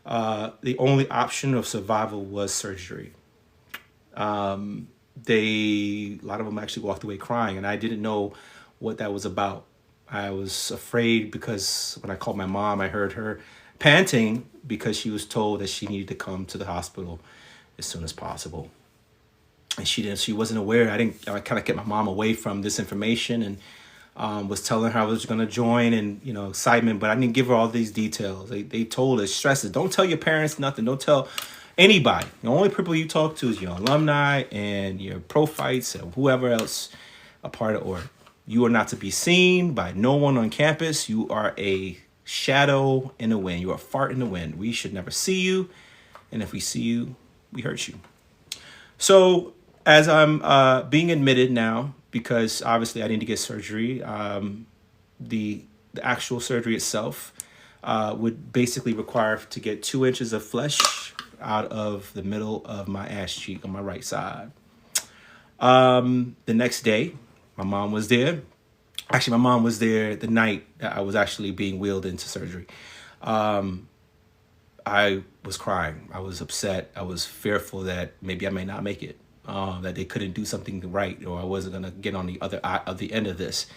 the only option of survival was surgery. A lot of them actually walked away crying, and I didn't know what that was about. I was afraid because when I called my mom, I heard her panting because she was told that she needed to come to the hospital as soon as possible. And she wasn't aware. I kind of kept my mom away from this information, and was telling her I was going to join, and, excitement, but I didn't give her all these details. They told us, stresses, don't tell your parents nothing. Don't tell anybody. The only people you talk to is your alumni and your prophytes and whoever else a part of, or you are not to be seen by no one on campus. You are a shadow in the wind. You are a fart in the wind. We should never see you. And if we see you, we hurt you. So as I'm being admitted now, because obviously I need to get surgery, the actual surgery itself would basically require to get 2 inches of flesh out of the middle of my ass cheek on my right side. The next day, my mom was there. Actually, my mom was there the night that I was actually being wheeled into surgery. I was crying. I was upset. I was fearful that maybe I may not make it, that they couldn't do something right, or I wasn't going to get on the other of the end of this.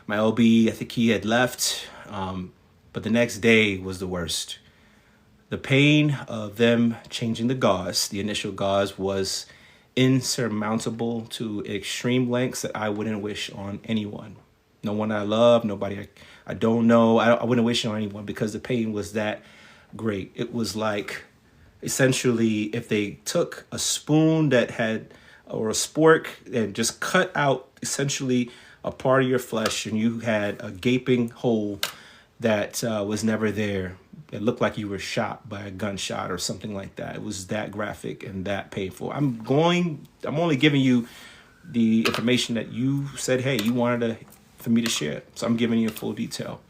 My OB, I think he had left, but the next day was the worst. The pain of them changing the gauze, the initial gauze, was insurmountable to extreme lengths that I wouldn't wish on anyone. No one I love, nobody I don't know. I wouldn't wish it on anyone because the pain was that great. It was like essentially if they took a spoon that had, or a spork, and just cut out essentially a part of your flesh, and you had a gaping hole that was never there. It looked like you were shot by a gunshot or something like that. It was that graphic and that painful. I'm only giving you the information that you said, hey, you wanted for me to share. So I'm giving you full detail.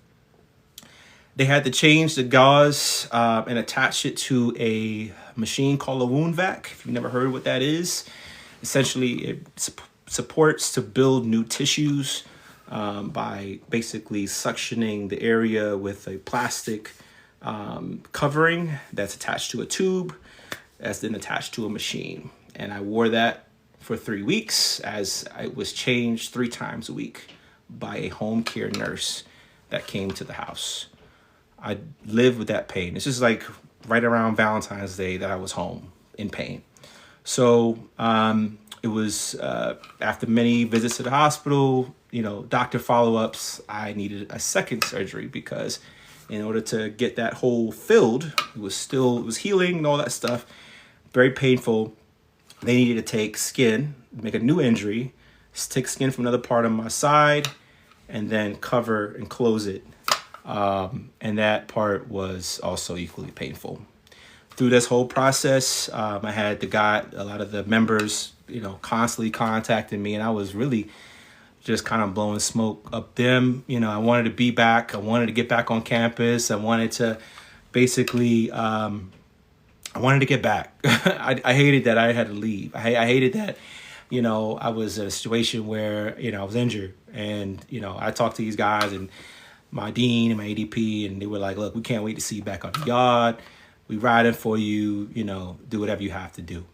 They had to change the gauze and attach it to a machine called a wound vac. If you've never heard what that is, essentially it supports to build new tissues by basically suctioning the area with a plastic covering that's attached to a tube that's then attached to a machine. And I wore that for 3 weeks, as it was changed 3 times a week by a home care nurse that came to the house. I lived with that pain. This is like right around Valentine's Day that I was home in pain. So it was after many visits to the hospital, doctor follow-ups, I needed a second surgery because in order to get that hole filled, it was healing and all that stuff, very painful. They needed to take skin, make a new injury, take skin from another part of my side, and then cover and close it. And that part was also equally painful. Through this whole process, I had a lot of the members, constantly contacting me, and I was really just kind of blowing smoke up them. I wanted to be back. I wanted to get back on campus. I wanted to basically, I wanted to get back. I hated that I had to leave. I hated that, I was in a situation where, I was injured, and, I talked to these guys and my dean and my ADP, and they were like, look, we can't wait to see you back on the yard. We riding for you, do whatever you have to do.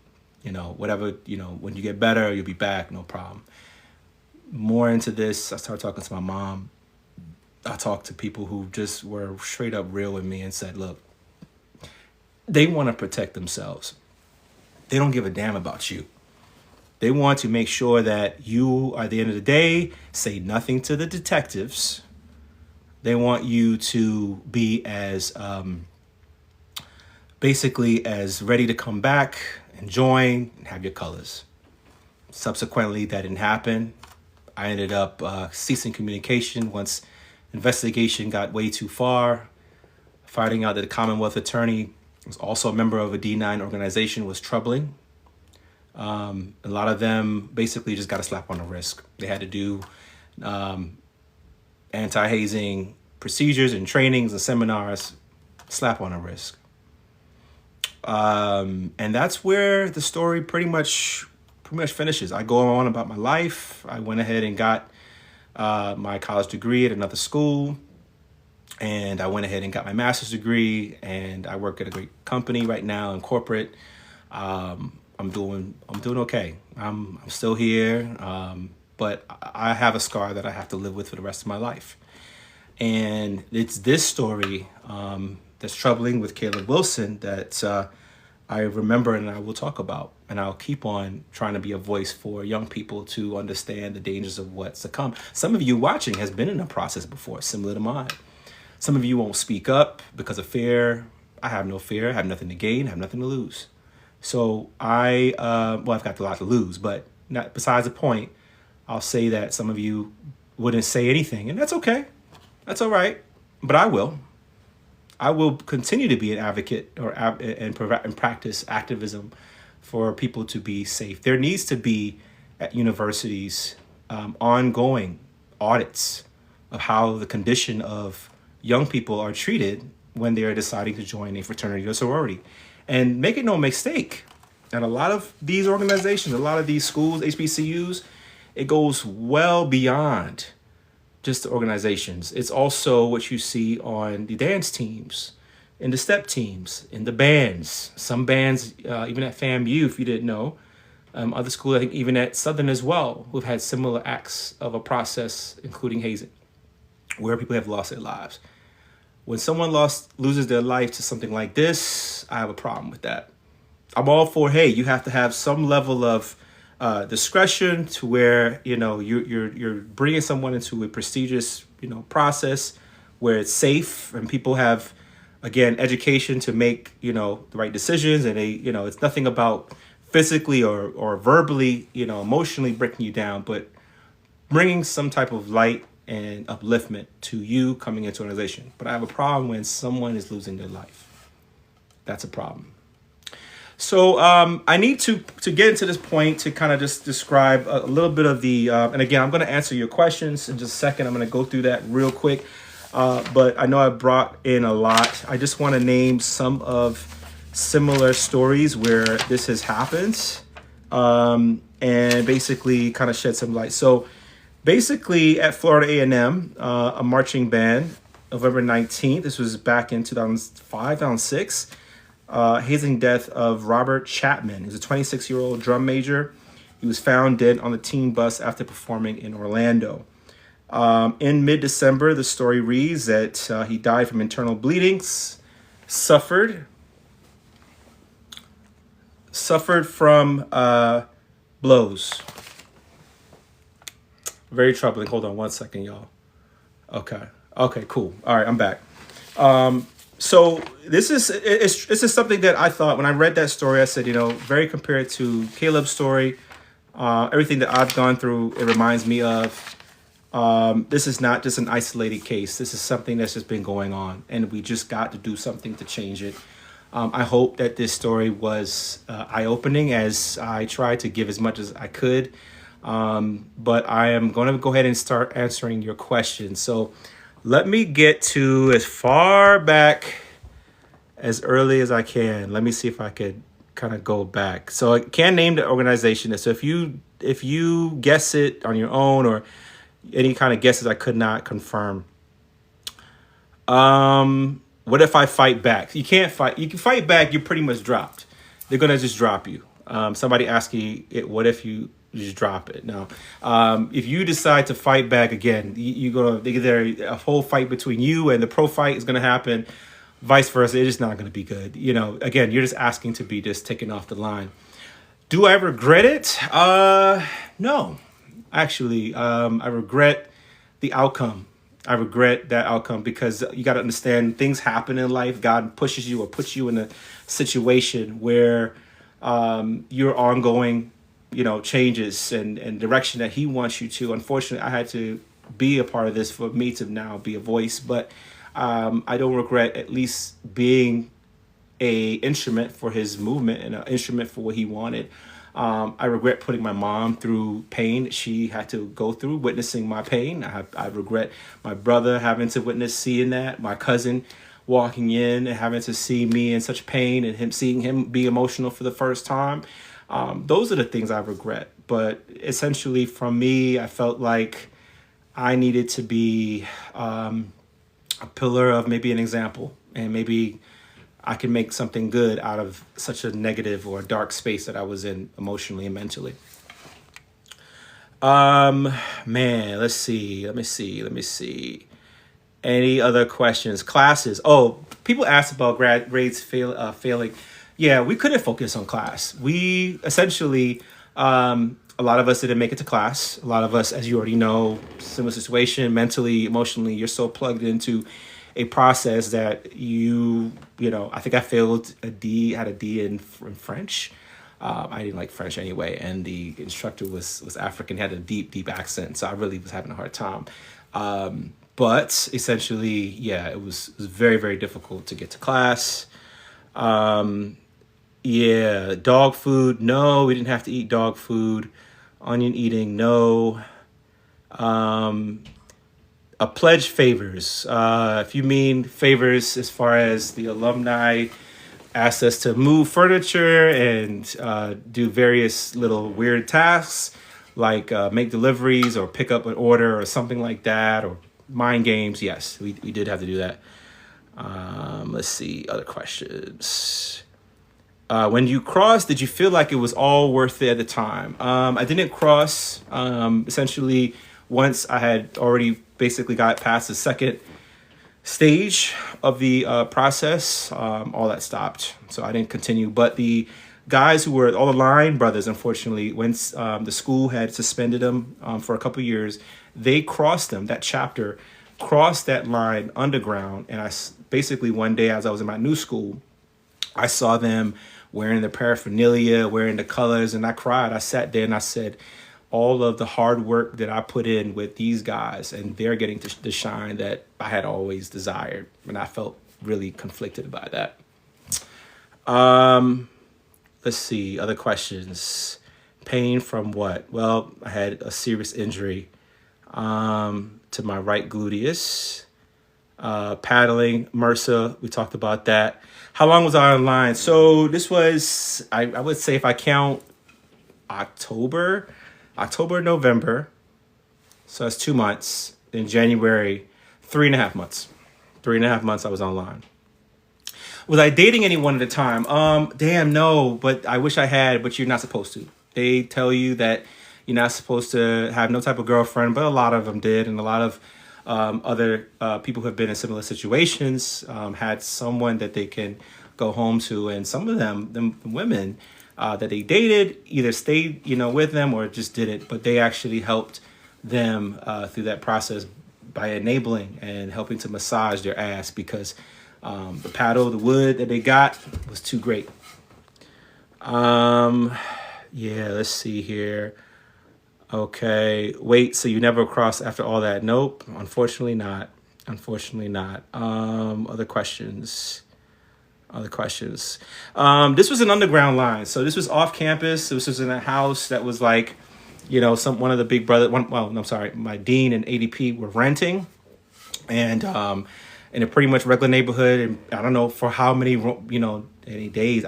Whatever, when you get better, you'll be back, no problem. More into this, I started talking to my mom. I talked to people who just were straight up real with me and said, look, they want to protect themselves. They don't give a damn about you. They want to make sure that you, at the end of the day, say nothing to the detectives. They want you to be as basically as ready to come back and join and have your colors. Subsequently, that didn't happen. I ended up ceasing communication once investigation got way too far. Finding out that the Commonwealth Attorney was also a member of a D9 organization was troubling. A lot of them basically just got a slap on the wrist. They had to do anti-hazing procedures and trainings and seminars, slap on the wrist. And that's where the story pretty much finishes. I go on about my life. I went ahead and got my college degree at another school. And I went ahead and got my master's degree, and I work at a great company right now in corporate. I'm doing okay. I'm still here, but I have a scar that I have to live with for the rest of my life. And it's this story that's troubling with Caleb Wilson that I remember and I will talk about. And I'll keep on trying to be a voice for young people to understand the dangers of what's to come. Some of you watching has been in a process before, similar to mine. Some of you won't speak up because of fear. I have no fear. I have nothing to gain. I have nothing to lose. So I've got a lot to lose, but not besides the point. I'll say that some of you wouldn't say anything, and that's okay. That's all right. But I will. I will continue to be an advocate and practice activism for people to be safe. There needs to be at universities ongoing audits of how the condition of young people are treated when they are deciding to join a fraternity or sorority. And make it no mistake, and a lot of these organizations, a lot of these schools, HBCUs, it goes well beyond just the organizations. It's also what you see on the dance teams, in the step teams, in the bands. Some bands, even at FAMU, if you didn't know, other schools, I think even at Southern as well, who've had similar acts of a process, including hazing, where people have lost their lives. When someone loses their life to something like this, I have a problem with that. I'm all for, hey, you have to have some level of discretion to where, you're bringing someone into a prestigious, process where it's safe and people have, again, education to make, the right decisions. And it's nothing about physically or verbally, emotionally breaking you down, but bringing some type of light and upliftment to you coming into an organization. But I have a problem when someone is losing their life. That's a problem. So I need to get into this point to kind of just describe a little bit of the, and again, I'm going to answer your questions in just a second. I'm going to go through that real quick. But I know I brought in a lot. I just want to name some of similar stories where this has happened and basically kind of shed some light. So basically, at Florida A&M, a marching band, November 19th, this was back in 2005, 2006, hazing death of Robert Chapman. He was a 26-year-old drum major. He was found dead on the team bus after performing in Orlando. In mid-December, the story reads that he died from internal bleedings, suffered from blows. Very troubling. Hold on one second, y'all. Okay, cool. All right, I'm back. So this is something that I thought when I read that story, I said, very compared to Caleb's story, everything that I've gone through, it reminds me of. This is not just an isolated case. This is something that's just been going on, and we just got to do something to change it. I hope that this story was eye-opening as I tried to give as much as I could. But I am going to go ahead and start answering your questions. So let me get to as far back as early as I can. Let me see if I could kind of go back. So I can name the organization. So if you guess it on your own or any kind of guesses I could not confirm. What if I fight back? You can't fight. You can fight back. You're pretty much dropped. They're going to just drop you. Somebody asking it, what if you just drop it? No. If you decide to fight back again, there's a whole fight between you and the pro fight is going to happen. Vice versa. It's just not going to be good. Again, you're just asking to be just taken off the line. Do I regret it? No. Actually, I regret the outcome. I regret that outcome because you got to understand things happen in life. God pushes you or puts you in a situation where your ongoing, changes and direction that he wants you to. Unfortunately, I had to be a part of this for me to now be a voice, but I don't regret at least being a instrument for his movement and an instrument for what he wanted. I regret putting my mom through pain she had to go through, witnessing my pain. I regret my brother having to witness seeing that, my cousin walking in and having to see me in such pain and seeing him be emotional for the first time. Those are the things I regret. But essentially from me, I felt like I needed to be a pillar of maybe an example, and maybe I can make something good out of such a negative or dark space that I was in emotionally and mentally. Man, let's see. Let me see. Any other questions? Classes. Oh, people asked about grades failing. Yeah, we couldn't focus on class. We essentially, a lot of us didn't make it to class. A lot of us, as you already know, similar situation, mentally, emotionally, you're so plugged into a process that I think I failed had a D in French. I didn't like French anyway, and the instructor was African, had a deep accent, so I really was having a hard time. But essentially, yeah, it was very, very difficult to get to class. Yeah, dog food. No, we didn't have to eat dog food. Onion eating. No. A pledge favors. If you mean favors as far as the alumni asked us to move furniture and do various little weird tasks like make deliveries or pick up an order or something like that, or mind games. Yes, we did have to do that. Let's see, other questions. When you crossed, did you feel like it was all worth it at the time? I didn't cross. Essentially, once I had already basically got past the second stage of the process, all that stopped. So I didn't continue. But the guys who were all the line brothers, unfortunately, when the school had suspended them for a couple of years, they crossed them, that chapter, crossed that line underground. And basically one day as I was in my new school, I saw them wearing the paraphernalia, wearing the colors, and I cried. I sat there and I said, all of the hard work that I put in with these guys, and they're getting the shine that I had always desired. And I felt really conflicted by that. Let's see, other questions. Pain from what? Well, I had a serious injury to my right gluteus. Paddling, MRSA, we talked about that. How long was I online? So this was, I would say if I count October, November. So that's 2 months. In January, 3.5 months. 3.5 months I was online. Was I dating anyone at the time? Damn, no, but I wish I had, but you're not supposed to. They tell you that you're not supposed to have no type of girlfriend, but a lot of them did. And a lot of other people who have been in similar situations had someone that they can go home to. And some of them women that they dated either stayed, with them or just didn't. But they actually helped them through that process by enabling and helping to massage their ass because the paddle, the wood that they got was too great. Yeah, let's see here. Okay, wait, so you never crossed after all that? Nope, unfortunately not. Other questions. This was an underground line. So this was off campus. This was in a house that was like, one of the big brother, my dean and ADP were renting. And in a pretty much regular neighborhood. And I don't know for how many, any days,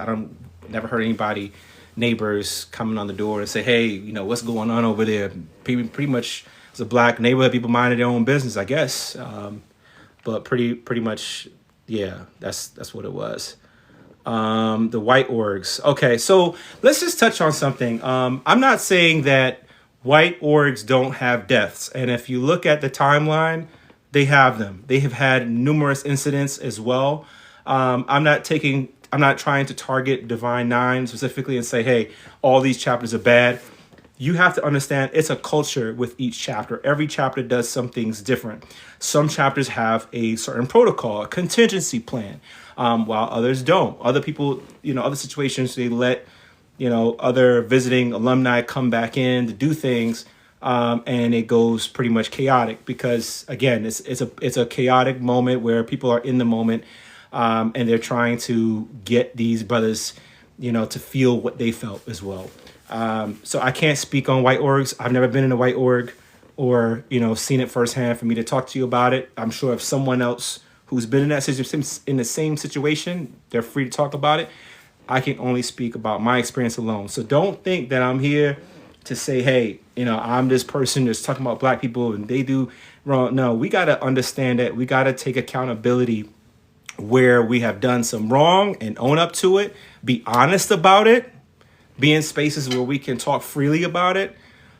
never heard anybody, neighbors coming on the door and say, hey, what's going on over there? Pretty much it's a black neighborhood, people minding their own business, I guess. But pretty much, yeah, that's what it was. The white orgs. Okay, so let's just touch on something. I'm not saying that white orgs don't have deaths. And if you look at the timeline, they have them. They have had numerous incidents as well. I'm not trying to target Divine Nine specifically and say, hey, all these chapters are bad. You have to understand it's a culture with each chapter. Every chapter does some things different. Some chapters have a certain protocol, a contingency plan, while others don't. Other people, other situations, they let, other visiting alumni come back in to do things. And it goes pretty much chaotic because, again, it's a chaotic moment where people are in the moment. And they're trying to get these brothers, to feel what they felt as well. So I can't speak on white orgs. I've never been in a white org or, seen it firsthand for me to talk to you about it. I'm sure if someone else who's been in in the same situation, they're free to talk about it. I can only speak about my experience alone. So don't think that I'm here to say, hey, I'm this person that's talking about black people and they do wrong. No, we got to understand that we got to take accountability where we have done some wrong and own up to it, be honest about it, be in spaces where we can talk freely about it,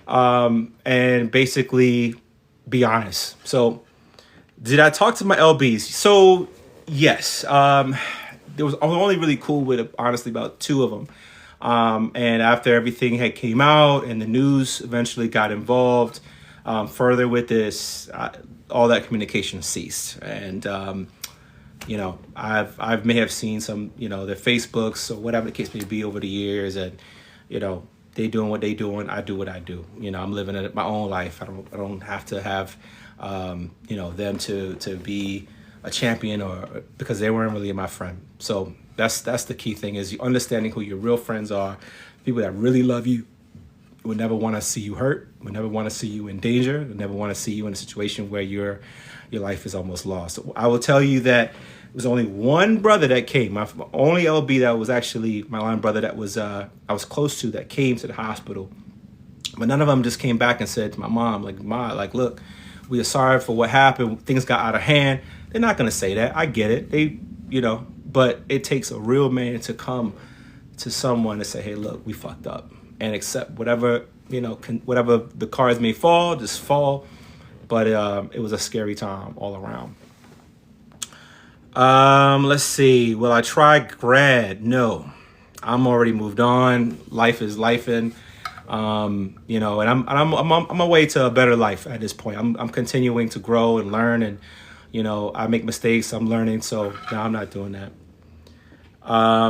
and basically be honest. So did I talk to my LBs? So yes, there was only really cool with honestly about two of them. And after everything had came out and the news eventually got involved further with this, all that communication ceased. And I may have seen some, their Facebooks or whatever the case may be over the years, and they doing what they doing. I do what I do. I'm living my own life. I don't have to have them to be a champion or because they weren't really my friend. So that's the key thing, is you understanding who your real friends are. People that really love you would never want to see you hurt, would never want to see you in danger, would never want to see you in a situation where your life is almost lost. So I will tell you that it was only one brother that came, my only LB that was actually my line brother that was I was close to, that came to the hospital. But none of them just came back and said to my mom, look, we are sorry for what happened. Things got out of hand. They're not going to say that. I get it. But it takes a real man to come to someone and say, hey, look, we fucked up, and accept whatever, whatever the cards may fall, just fall. But it was a scary time all around. Let's see. Will I try grad? No, I'm already moved on. Life is lifing. And I'm on my way to a better life at this point. I'm continuing to grow and learn, and I make mistakes. I'm learning, so no, I'm not doing that.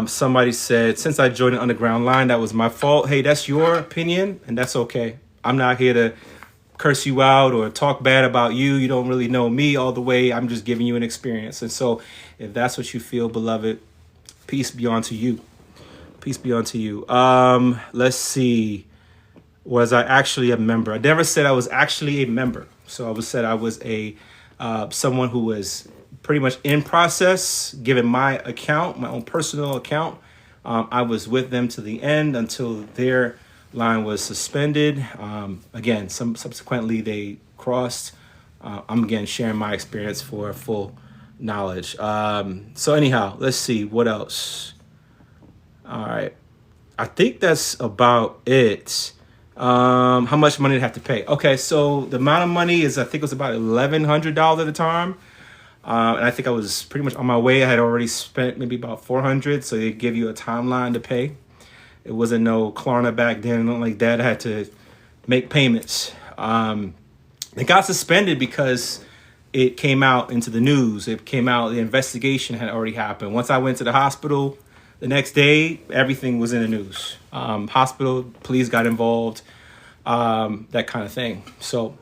Somebody said, since I joined the underground line, that was my fault. Hey, that's your opinion, and that's okay. I'm not here to curse you out or talk bad about you. You don't really know me all the way. I'm just giving you an experience. And so if that's what you feel, beloved, peace be unto you. Peace be unto you. Let's see. Was I actually a member? I never said I was actually a member. So I said I was someone who was pretty much in process, given my account, my own personal account. I was with them to the end until their line was suspended. Again, subsequently they crossed. I'm again sharing my experience for full knowledge. So anyhow, let's see what else. All right, I think that's about it. How much money did I have to pay? Okay, so the amount of money is, I think it was about $1,100 at the time. And I think I was pretty much on my way. I had already spent maybe about $400. So they give you a timeline to pay. It wasn't no Klarna back then, nothing like that. I had to make payments. It got suspended because it came out into the news. It came out, the investigation had already happened. Once I went to the hospital, the next day, everything was in the news. Hospital, police got involved, that kind of thing. So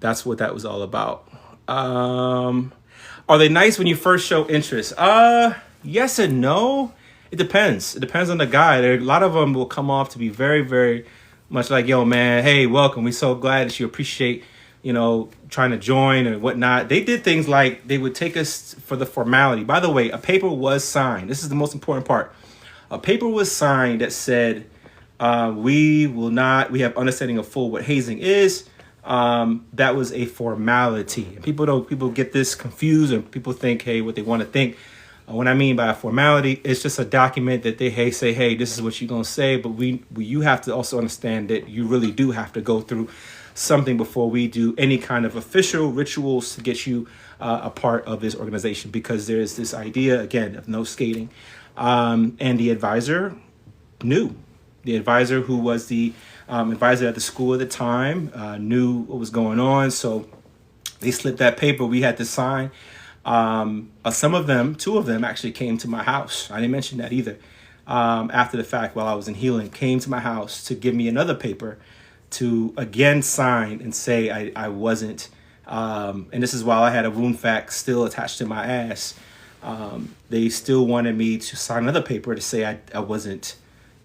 that's what that was all about. Are they nice when you first show interest? Yes and no. It depends. It depends on the guy. A lot of them will come off to be very, very much like, yo, man, hey, welcome. We're so glad that you appreciate, trying to join and whatnot. They did things like they would take us for the formality. By the way, a paper was signed. This is the most important part. A paper was signed that said, we have understanding of full what hazing is. That was a formality. And people get this confused, and people think, hey, what they want to think. What I mean by a formality, it's just a document that they say, hey, this is what you're going to say. But you have to also understand that you really do have to go through something before we do any kind of official rituals to get you a part of this organization, because there's this idea, again, of no skating. And the advisor knew. The advisor who was the advisor at the school at the time knew what was going on. So they slipped that paper we had to sign. Some of them, two of them actually came to my house. I didn't mention that either. After the fact, while I was in healing, came to my house to give me another paper to again sign and say I wasn't. And this is while I had a wound vac still attached to my ass. They still wanted me to sign another paper to say I wasn't,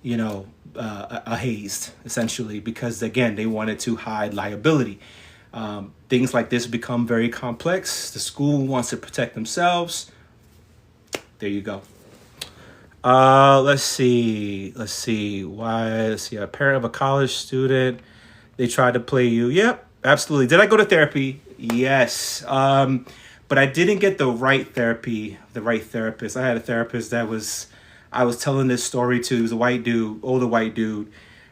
hazed, essentially, because again, they wanted to hide liability. Things like this become very complex. The school wants to protect themselves. There you go. Let's see. A parent of a college student They tried to play you. Yep, absolutely. Did I go to therapy? Yes. But I didn't get the right therapy, the right therapist. I had a therapist I was telling this story to. He was a white dude, older white dude.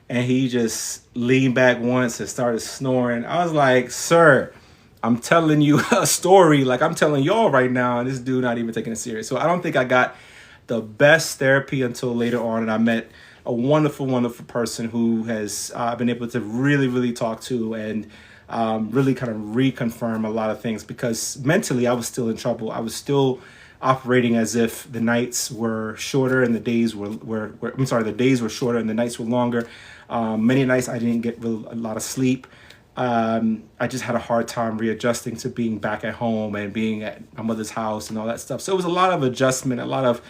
And he just leaned back once and started snoring. I was like, sir, I'm telling you a story like I'm telling y'all right now. And this dude not even taking it serious. So I don't think I got the best therapy until later on. And I met a wonderful, wonderful person who has been able to really, really talk to and really kind of reconfirm a lot of things, because mentally I was still in trouble. I was still operating as if the nights were shorter and the days were I'm sorry, the days were shorter and the nights were longer. Many nights I didn't get a lot of sleep. I just had a hard time readjusting to being back at home and being at my mother's house and all that stuff. So it was a lot of adjustment, a lot of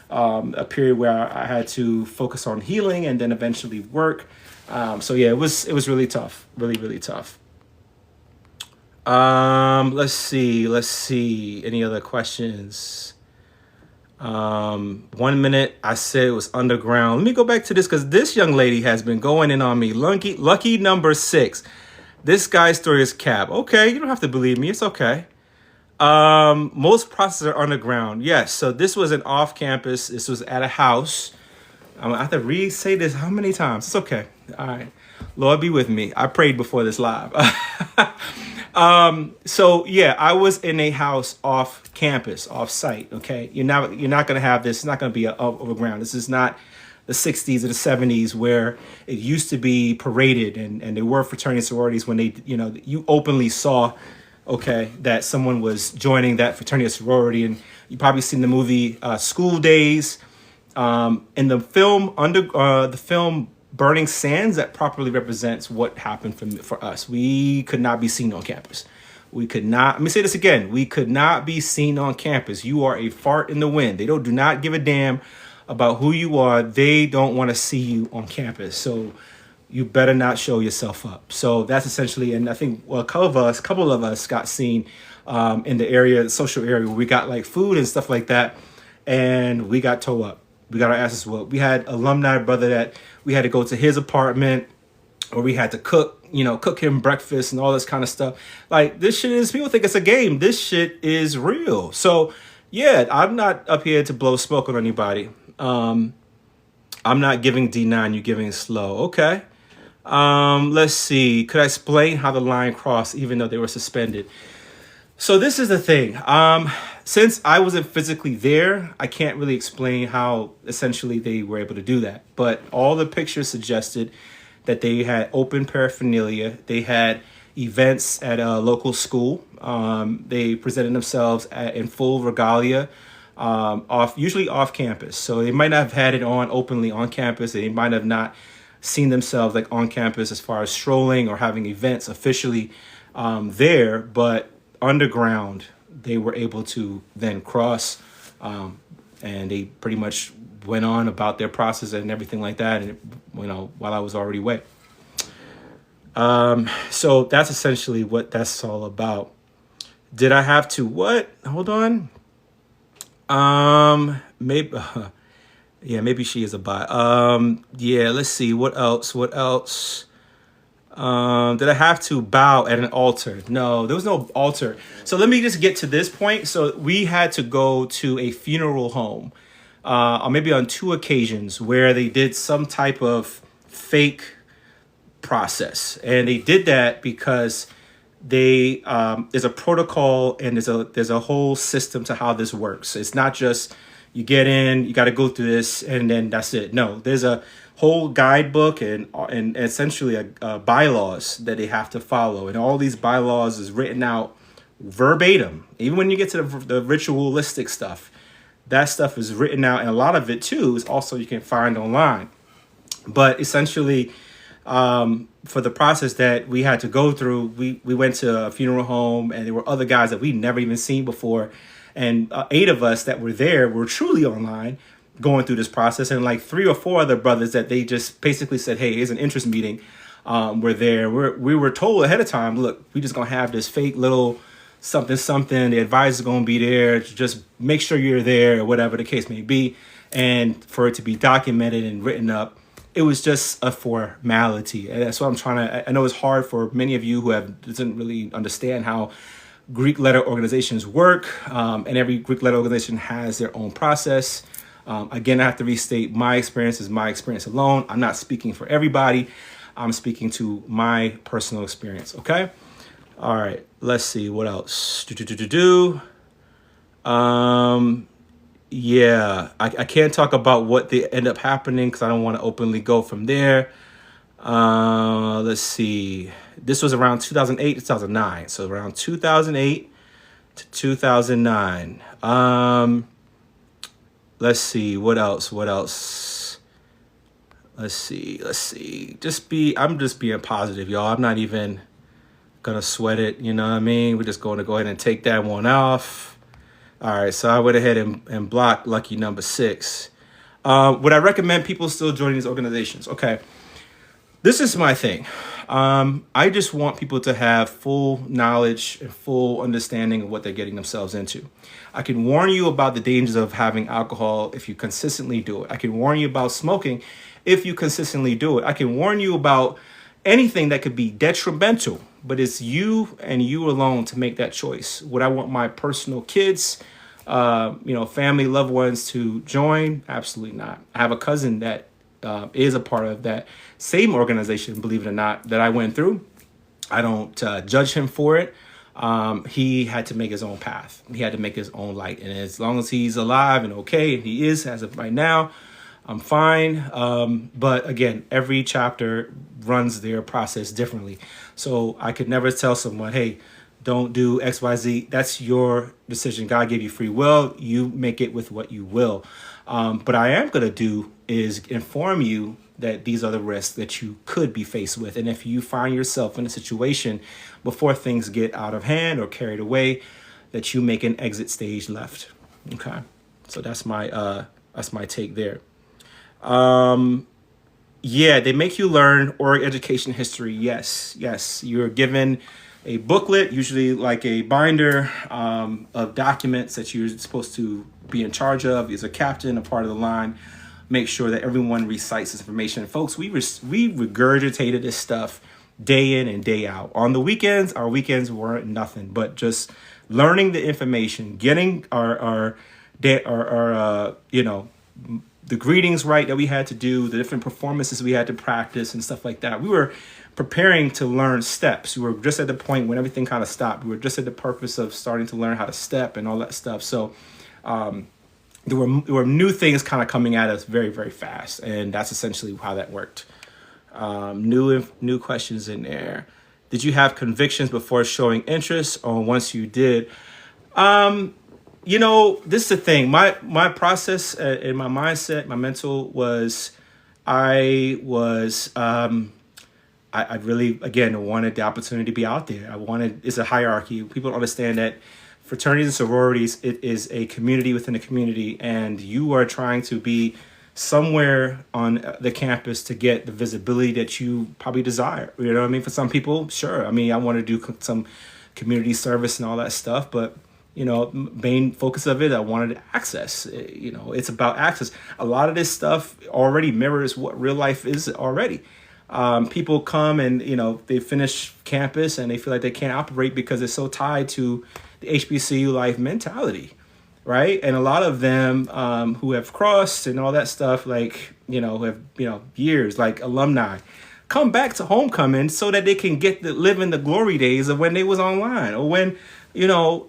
a period where I had to focus on healing and then eventually work. So yeah, it was really tough, really, really tough. Let's see. Any other questions? 1 minute. I said it was underground. Let me go back to this because this young lady has been going in on me. Lucky number 6. This guy's story is cap. Okay, you don't have to believe me. It's okay. Most processes are underground. Yes. So this was an off campus. This was at a house. I have to re-say this how many times? It's okay. All right. Lord be with me. I prayed before this live. So yeah, I was in a house off campus, off site. Okay. You're not going to have this. It's not going to be overground. This is not the 60s or the 70s where it used to be paraded and there were fraternity and sororities when they, you openly saw, okay, that someone was joining that fraternity or sorority. And you probably seen the movie, School Days, in the film, Burning Sands, that properly represents what happened for us. We could not be seen on campus. We could not, let me say this again. We could not be seen on campus. You are a fart in the wind. They do not give a damn about who you are. They don't want to see you on campus. So you better not show yourself up. So that's essentially, and I think a couple of us got seen in the area, the social area, where we got like food and stuff like that. And we got towed up. We got our asses whooped. We had alumni brother that we had to go to his apartment, or we had to cook him breakfast and all this kind of stuff. Like, this shit is, people think it's a game. This shit is real. So yeah, I'm not up here to blow smoke on anybody. I'm not giving D9, you're giving slow. Okay. Let's see. Could I explain how the line crossed even though they were suspended? So this is the thing. Since I wasn't physically there, I can't really explain how essentially they were able to do that. But all the pictures suggested that they had open paraphernalia. They had events at a local school. They presented themselves in full regalia, usually off campus. So they might not have had it on openly on campus. They might have not seen themselves like on campus as far as strolling or having events officially there, but underground they were able to then cross, and they pretty much went on about their process and everything like that, and while I was already away. So that's essentially what that's all about. Did I have to what? Hold on. Maybe yeah, maybe she is a bot. Yeah, let's see. What else? Did I have to bow at an altar? No, there was no altar. So let me just get to this point. So we had to go to a funeral home, or maybe on 2 occasions where they did some type of fake process. And they did that because there's a protocol and there's a whole system to how this works. It's not just you get in, you got to go through this, and then that's it. No, there's a whole guidebook and essentially a bylaws that they have to follow. And all these bylaws is written out verbatim. Even when you get to the ritualistic stuff, that stuff is written out. And a lot of it too is also you can find online. But essentially, for the process that we had to go through, we went to a funeral home, and there were other guys that we'd never even seen before. And 8 of us that were there were truly online going through this process, and like 3 or 4 other brothers that they just basically said, hey, here's an interest meeting. We're there. We were told ahead of time, look, we just gonna have this fake little something. The advisor's gonna be there. Just make sure you're there, or whatever the case may be. And for it to be documented and written up, it was just a formality. And that's what I'm trying to, I know it's hard for many of you who doesn't really understand how Greek letter organizations work. And every Greek letter organization has their own process. Again, I have to restate, my experience is my experience alone. I'm not speaking for everybody. I'm speaking to my personal experience. Okay. All right. Let's see what else. Yeah, I can't talk about what they end up happening because I don't want to openly go from there. Let's see. This was around 2008 to 2009. So around 2008 to 2009. Let's see. What else? Let's see. I'm just being positive, y'all. I'm not even gonna sweat it. You know what I mean? We're just going to go ahead and take that one off. All right. So I went ahead and blocked lucky number 6. Would I recommend people still joining these organizations? Okay. This is my thing. I just want people to have full knowledge and full understanding of what they're getting themselves into. I can warn you about the dangers of having alcohol if you consistently do it. I can warn you about smoking if you consistently do it. I can warn you about anything that could be detrimental, but it's you and you alone to make that choice. Would I want my personal kids, family, loved ones to join? Absolutely not. I have a cousin that is a part of that same organization, believe it or not, that I went through. I don't judge him for it. He had to make his own path. He had to make his own light. And as long as he's alive and okay, and he is as of right now, I'm fine. But again, every chapter runs their process differently. So I could never tell someone, hey, don't do X, Y, Z. That's your decision. God gave you free will. You make it with what you will. But I am going to do is inform you that these are the risks that you could be faced with. And if you find yourself in a situation before things get out of hand or carried away, that you make an exit stage left. Okay. So that's my take there. Yeah, they make you learn org education history. Yes. You're given a booklet, usually like a binder of documents that you're supposed to be in charge of. As a captain, a part of the line, make sure that everyone recites this information. Folks, we regurgitated this stuff day in and day out. On the weekends, our weekends weren't nothing but just learning the information, getting our the greetings right that we had to do, the different performances we had to practice and stuff like that. We were preparing to learn steps. We were just at the point when everything kind of stopped. We were just at the purpose of starting to learn how to step and all that stuff. So there were new things kind of coming at us very, very fast. And that's essentially how that worked. New questions in there. Did you have convictions before showing interest, or once you did? This is the thing. My process and my mindset, my mental was, I really, again, wanted the opportunity to be out there. It's a hierarchy. People don't understand that fraternities and sororities, it is a community within a community, and you are trying to be somewhere on the campus to get the visibility that you probably desire. You know what I mean? For some people, sure. I mean, I want to do some community service and all that stuff, but main focus of it, I wanted access. It's about access. A lot of this stuff already mirrors what real life is already. People come and, they finish campus and they feel like they can't operate because it's so tied to the HBCU life mentality, right? And a lot of them who have crossed and all that stuff, like, have, years, like alumni, come back to homecoming so that they can live in the glory days of when they was online, or when,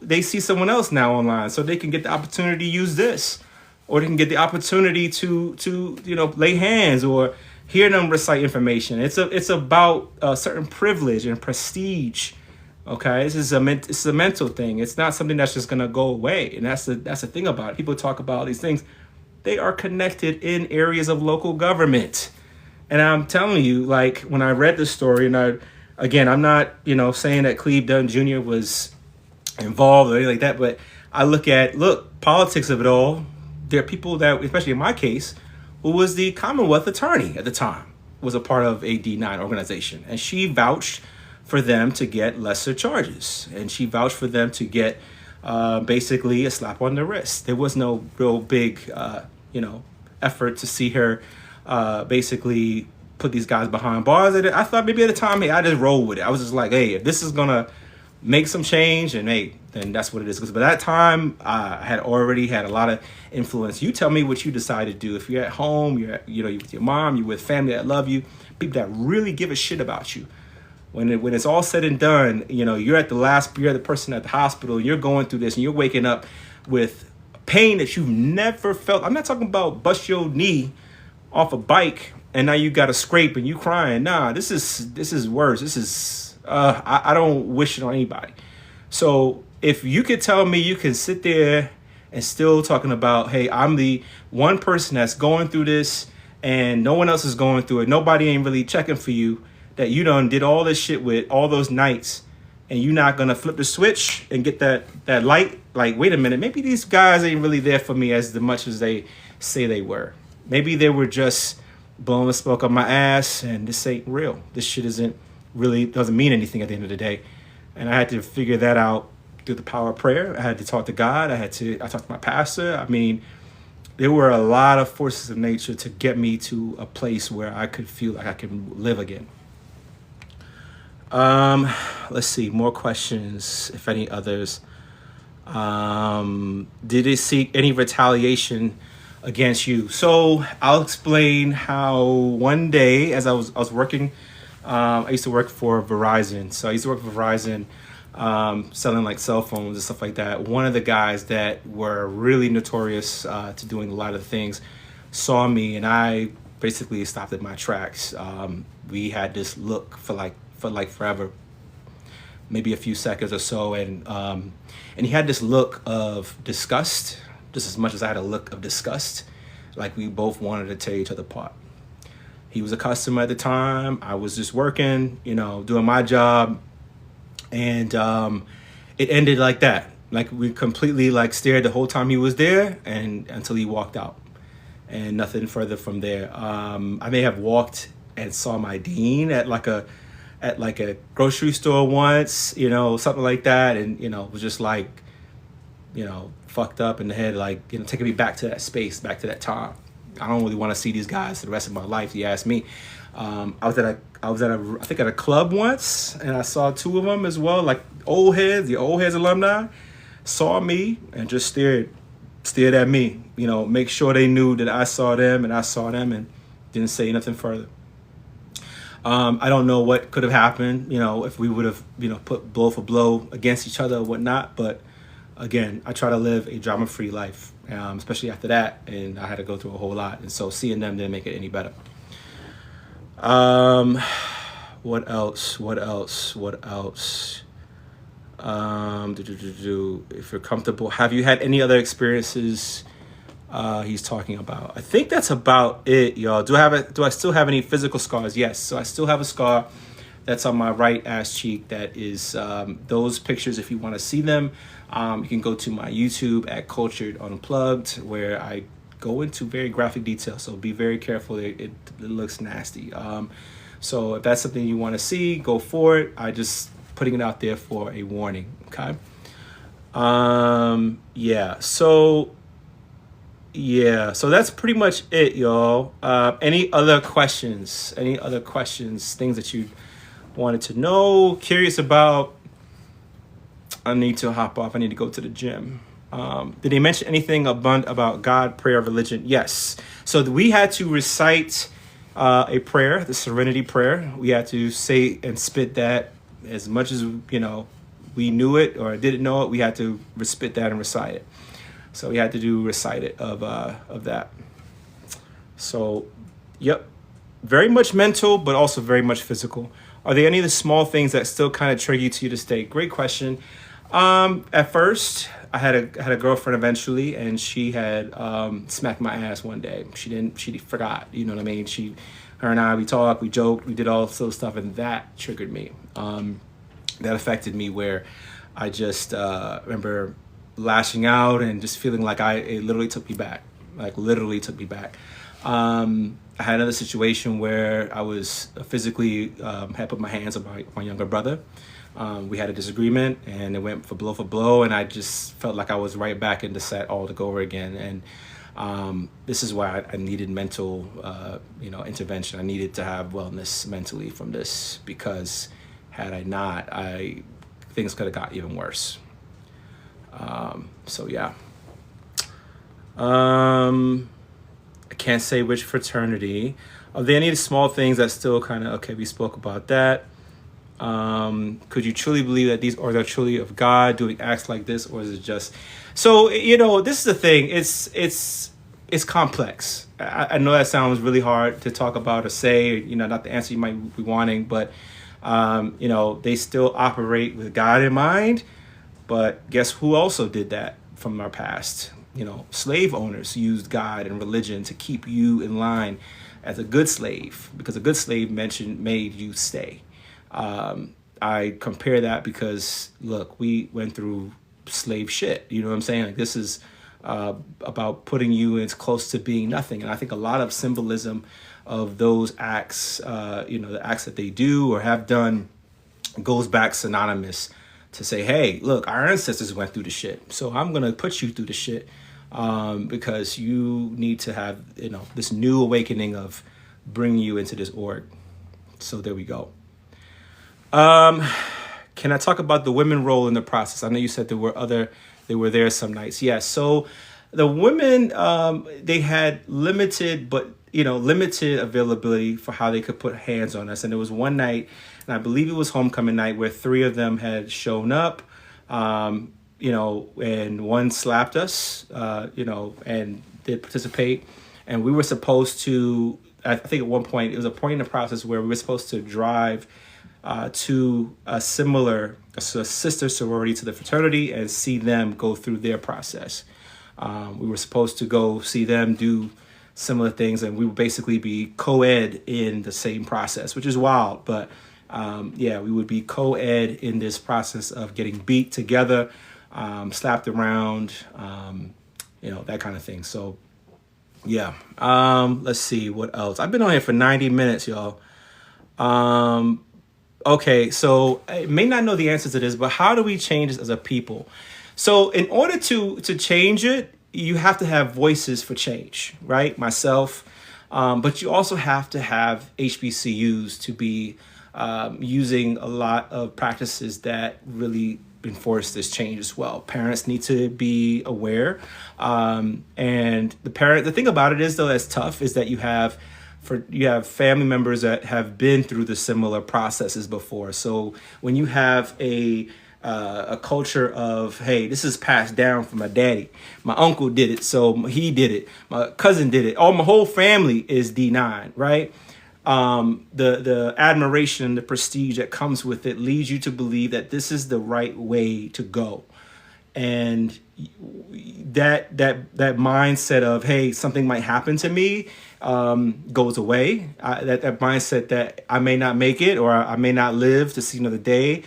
they see someone else now online, so they can get the opportunity to use this, or they can get the opportunity to lay hands or hear them recite information. It's about a certain privilege and prestige. Okay, it's a mental thing. It's not something that's just gonna go away. And that's the thing about it. People talk about these things. They are connected in areas of local government. And I'm telling you, like, when I read this story, and I'm not saying that Cleve Dunn Jr. was involved or anything like that, but I look politics of it all. There are people that, especially in my case, who was the Commonwealth attorney at the time, was a part of a D9 organization, and she vouched for them to get lesser charges, and she vouched for them to get basically a slap on the wrist. There was no real big effort to see her basically put these guys behind bars. And I thought maybe at the time, hey, I just roll with it. I was just like, hey, if this is gonna make some change, and hey, then that's what it is. Because by that time, I had already had a lot of influence. You tell me what you decide to do. If you're at home, you're with your mom, you're with family that love you, people that really give a shit about you. When it's all said and done, you're the person at the hospital. You're going through this, and you're waking up with pain that you've never felt. I'm not talking about bust your knee off a bike and now you got a scrape and you crying. Nah, this is worse. This is I don't wish it on anybody. So if you could tell me you can sit there and still talking about, hey, I'm the one person that's going through this and no one else is going through it. Nobody ain't really checking for you, that you done did all this shit with all those nights, and you're not gonna flip the switch and get that light. Like, wait a minute, maybe these guys ain't really there for me as much as they say they were. Maybe they were just blowing the smoke up my ass, and this ain't real. This shit doesn't mean anything at the end of the day. And I had to figure that out through the power of prayer. I had to talk to God. I talked to my pastor. I mean, there were a lot of forces of nature to get me to a place where I could feel like I can live again. Let's see, more questions, if any others. Did it seek any retaliation against you? So I'll explain how one day, as I was working, I used to work for Verizon. So I used to work for Verizon, selling like cell phones and stuff like that. One of the guys that were really notorious to doing a lot of things saw me, and I basically stopped at my tracks. We had this look for forever, maybe a few seconds or so, and he had this look of disgust, just as much as I had a look of disgust, like we both wanted to tear each other apart. He was a customer at the time. I was just working, doing my job, and it ended like that. Like, we completely stared the whole time he was there, and until he walked out, and nothing further from there. I may have walked and saw my dean at a grocery store once, something like that. And, was just fucked up in the head, taking me back to that space, back to that time. I don't really want to see these guys for the rest of my life, you ask me. I was at a club once, and I saw two of them as well, the old heads alumni saw me and just stared at me, make sure they knew that I saw them and I saw them, and didn't say nothing further. I don't know what could have happened, if we would have, put blow for blow against each other or whatnot. But again, I try to live a drama-free life, especially after that. And I had to go through a whole lot. And so seeing them didn't make it any better. What else? If you're comfortable, have you had any other experiences he's talking about? I think that's about it, y'all. Do I still have any physical scars? Yes. So I still have a scar that's on my right ass cheek. That is those pictures. If you want to see them, you can go to my YouTube at Cultured Unplugged, where I go into very graphic detail. So be very careful. It looks nasty. So if that's something you want to see, go for it. I just putting it out there for a warning. Okay. So that's pretty much it, y'all. Any other questions? Things that you wanted to know, curious about? I need to hop off. I need to go to the gym. Did they mention anything about God, prayer, religion? Yes. So we had to recite a prayer, the Serenity Prayer. We had to say and spit that as much as, we knew it or didn't know it. We had to spit that and recite it. So we had to recite it of that. So, yep, very much mental, but also very much physical. Are there any of the small things that still kind of trigger you to this day? Great question. At first, I had a girlfriend eventually, and she had smacked my ass one day. She forgot, you know what I mean? Her and I, we talked, we joked, we did all this sort of stuff, and that triggered me. That affected me, where I just remember lashing out and just feeling like it literally took me back. I had another situation where I was physically had put my hands on my younger brother. We had a disagreement, and it went for blow, and I just felt like I was right back in the set all to go over again. And This is why I needed mental, intervention. I needed to have wellness mentally from this, because had I not, things could have got even worse. So yeah. I can't say which fraternity. Are there any small things that still kind of, okay, we spoke about that. Could you truly believe that these are truly of God doing acts like this, or is it just... So, this is the thing. It's complex. I know that sounds really hard to talk about or say, not the answer you might be wanting, but, they still operate with God in mind. But guess who also did that from our past? Slave owners used God and religion to keep you in line as a good slave, because a good slave made you stay. I compare that because, look, we went through slave shit. You know what I'm saying? Like, this is about putting you as close to being nothing. And I think a lot of symbolism of those acts, the acts that they do or have done, goes back synonymous to say, hey, look, our ancestors went through the shit, so I'm going to put you through the shit, because you need to have, this new awakening of bringing you into this org. So there we go. Can I talk about the women role in the process? I know you said they were there some nights. Yes. So the women, they had limited availability for how they could put hands on us. And there was one night, and I believe it was homecoming night, where 3 of them had shown up, and one slapped us, and did participate. And we were supposed to, I think at one point, it was a point in the process where we were supposed to drive to a sister sorority to the fraternity and see them go through their process. We were supposed to go see them do similar things, and we would basically be co-ed in the same process, which is wild. But we would be co-ed in this process of getting beat together, slapped around, that kind of thing. So yeah. Let's see what else. I've been on here for 90 minutes, y'all. Okay, so I may not know the answer to this, but how do we change this as a people? So in order to change it, you have to have voices for change, right? Myself, but you also have to have HBCUs to be using a lot of practices that really enforce this change as well. Parents need to be aware, and the thing about it is, though, that's tough, is that you have family members that have been through the similar processes before. So when you have a culture of, hey, this is passed down from my daddy, my uncle did it, so he did it, my cousin did it, my whole family is D9, right? The admiration, the prestige that comes with it leads you to believe that this is the right way to go. And that mindset of, hey, something might happen to me, goes away. That mindset that I may not make it, or I may not live to see another day,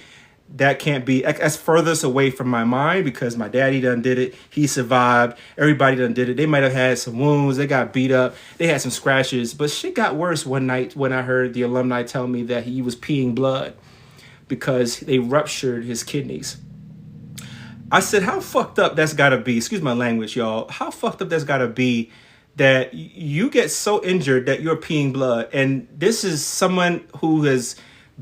that can't be. That's furthest away from my mind, because my daddy done did it. He survived. Everybody done did it. They might have had some wounds. They got beat up. They had some scratches. But shit got worse one night when I heard the alumni tell me that he was peeing blood because they ruptured his kidneys. I said, how fucked up that's got to be. Excuse my language, y'all. How fucked up that's got to be that you get so injured that you're peeing blood. And this is someone who has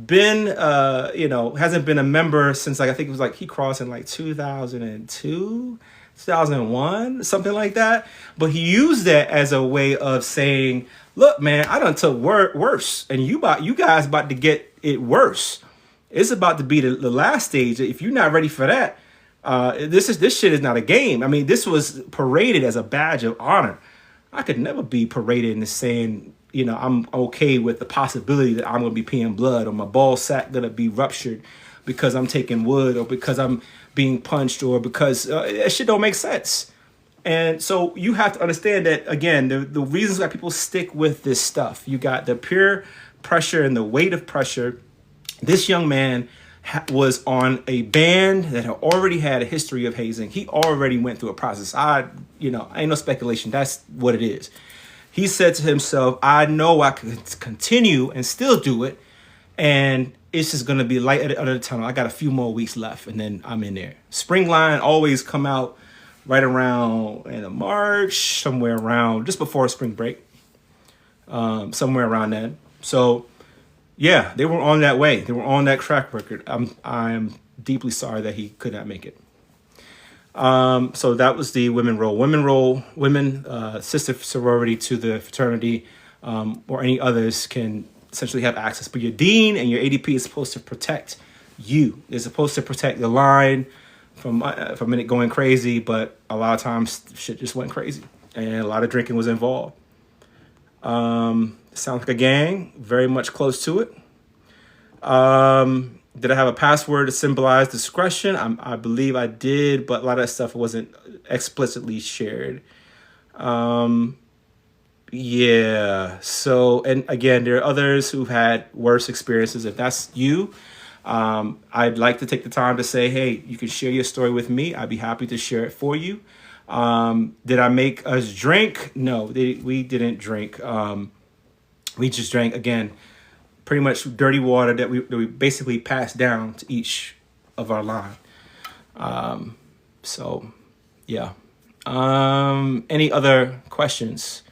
been, hasn't been a member since, I think it was he crossed in 2002, 2001, something like that. But he used that as a way of saying, look, man, I done took worse, and you guys about to get it worse. It's about to be the last stage. If you're not ready for that, this shit is not a game. I mean, this was paraded as a badge of honor. I could never be paraded and saying, I'm okay with the possibility that I'm going to be peeing blood, or my ball sack going to be ruptured because I'm taking wood, or because I'm being punched, or because that shit don't make sense. And so you have to understand that, again, the reasons why people stick with this stuff, you got the peer pressure and the weight of pressure. This young man was on a band that had already had a history of hazing. He already went through a process. Ain't no speculation. That's what it is. He said to himself, I know I could continue and still do it, and it's just going to be light at the end of the tunnel. I got a few more weeks left, and then I'm in there. Spring line always come out right around in March, somewhere around just before spring break, somewhere around then. So yeah, they were on that way. They were on that track record. I'm deeply sorry that he could not make it. So that was the women role. Women, sister sorority to the fraternity, or any others can essentially have access. But your dean and your ADP is supposed to protect you. They're supposed to protect the line from it going crazy. But a lot of times shit just went crazy, and a lot of drinking was involved. Sounds like a gang, very much close to it. Did I have a password to symbolize discretion? I believe I did, but a lot of that stuff wasn't explicitly shared. Yeah. So, and again, there are others who've had worse experiences. If that's you, I'd like to take the time to say, hey, you can share your story with me. I'd be happy to share it for you. Did I make us drink? No, we didn't drink. We just drank, again, pretty much dirty water that we basically passed down to each of our line. So, yeah. Any other questions?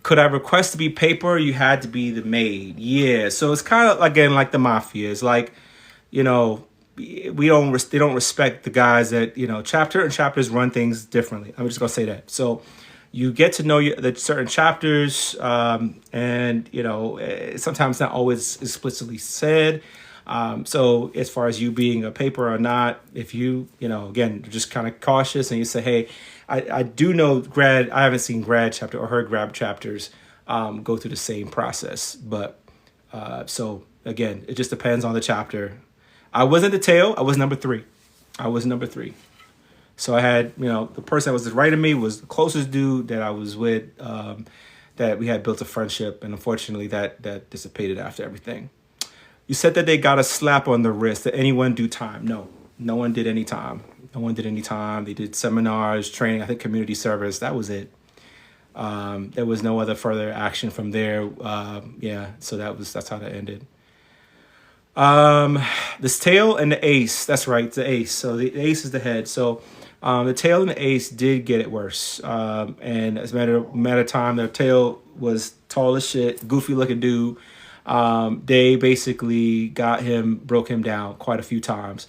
Could I request to be paper? You had to be the maid. Yeah. So it's kind of, again, like the mafia. It's like, they don't respect the guys that, chapter and chapters run things differently. I'm just going to say that. So you get to know the certain chapters, and, sometimes not always explicitly said. So as far as you being a paper or not, if you, again, just kind of cautious and you say, hey, I do know I haven't seen grad chapter or heard grad chapters go through the same process. But so again, it just depends on the chapter. I wasn't the tail. I was number 3. So I had, the person that was right of me was the closest dude that I was with, that we had built a friendship. And unfortunately that dissipated after everything. You said that they got a slap on the wrist. Did anyone do time? No one did any time. They did seminars, training, I think community service. That was it. There was no other further action from there. So that's how that ended. This tail and the ace. That's right, the ace. So the ace is the head. So the tail and the ace did get it worse. And as a matter of time, their tail was tall as shit, goofy looking dude. They basically broke him down quite a few times.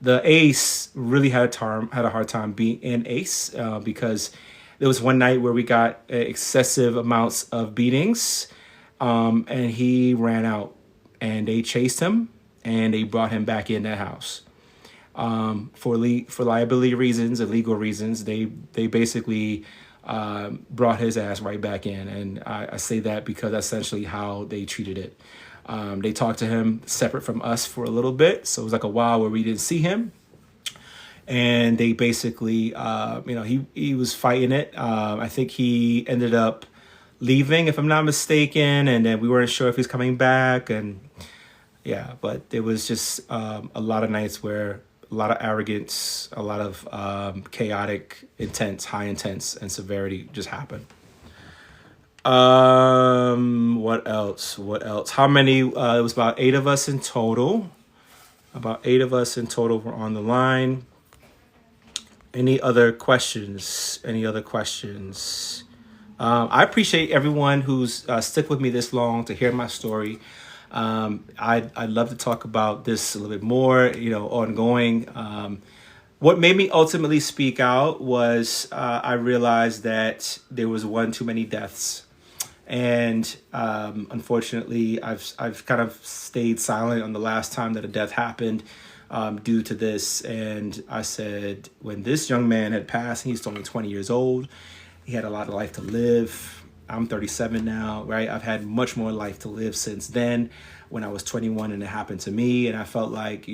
The ace really had a hard time being an ace, because there was one night where we got excessive amounts of beatings, and he ran out, and they chased him and they brought him back in that house. For liability reasons and legal reasons, they basically brought his ass right back in. And I say that because that's essentially how they treated it. They talked to him separate from us for a little bit. So it was like a while where we didn't see him. And they basically, he was fighting it. I think he ended up leaving, if I'm not mistaken. And then we weren't sure if he's coming back. And yeah, but it was just a lot of nights where a lot of arrogance, a lot of chaotic, high intense, and severity just happened. What else? How many? It was about 8 of us in total. Were on the line. Any other questions? I appreciate everyone who's stuck with me this long to hear my story. I'd love to talk about this a little bit more, ongoing. What made me ultimately speak out was I realized that there was one too many deaths. And unfortunately, I've kind of stayed silent on the last time that a death happened due to this. And I said, when this young man had passed, he's only 20 years old. He had a lot of life to live. I'm 37 now, right? I've had much more life to live since then, when I was 21 and it happened to me. And I felt like,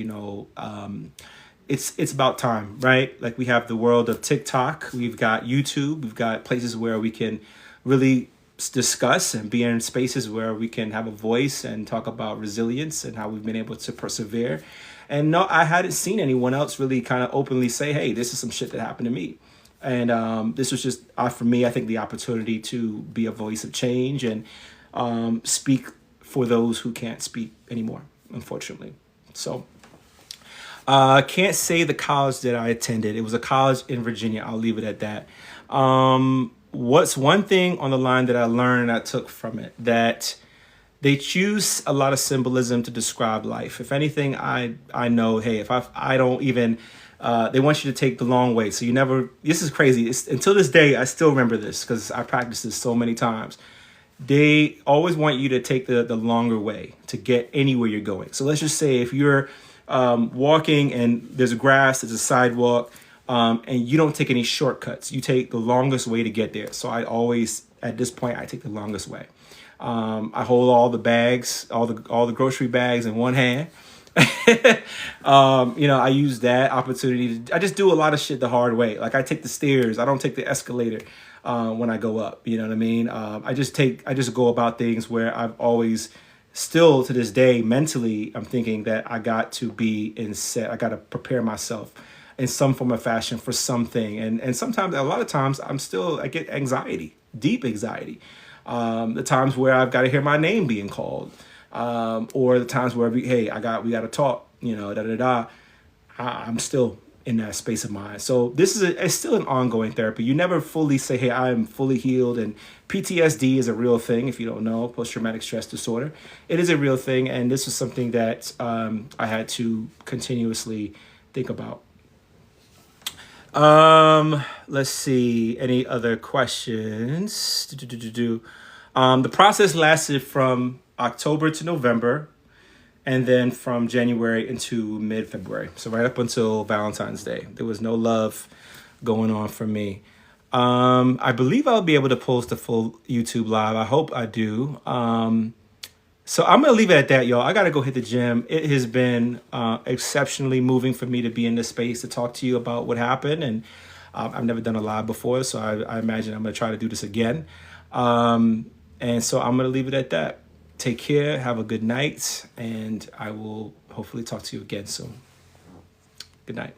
it's about time, right? Like, we have the world of TikTok, we've got YouTube, we've got places where we can really discuss and be in spaces where we can have a voice and talk about resilience and how we've been able to persevere. And no, I hadn't seen anyone else really kind of openly say, hey, this is some shit that happened to me. And this was just, for me, I think, the opportunity to be a voice of change and speak for those who can't speak anymore, unfortunately. So Can't say the college that I attended. It was a college in Virginia. I'll leave it at that. What's one thing on the line that I learned and I took from it? That they choose a lot of symbolism to describe life. If anything, I know, hey, if I don't even, they want you to take the long way. So you never, this is crazy. Until this day, I still remember this because I practiced this so many times. They always want you to take the longer way to get anywhere you're going. So let's just say if you're walking and there's grass, there's a sidewalk, and you don't take any shortcuts. You take the longest way to get there. So I always, at this point, I take the longest way. I hold all the bags, all the grocery bags in one hand. I use that opportunity I just do a lot of shit the hard way. Like I take the stairs. I don't take the escalator when I go up. You know what I mean? I just go about things where I've always, still to this day, mentally, I'm thinking that I got to be in set. I got to prepare myself in some form of fashion for something. And sometimes, a lot of times, I get anxiety, deep anxiety. The times where I've got to hear my name being called, or the times where we got to talk, I'm still in that space of mind. So it's still an ongoing therapy. You never fully say, hey, I am fully healed. And PTSD is a real thing. If you don't know, post-traumatic stress disorder, it is a real thing. And this is something that I had to continuously think about. Let's see. Any other questions? The process lasted from October to November, and then from January into mid-February. So right up until Valentine's Day. There was no love going on for me. I believe I'll be able to post a full YouTube live. I hope I do. So I'm going to leave it at that, y'all. I got to go hit the gym. It has been exceptionally moving for me to be in this space to talk to you about what happened. And I've never done a live before, so I imagine I'm going to try to do this again. And so I'm going to leave it at that. Take care. Have a good night. And I will hopefully talk to you again soon. Good night.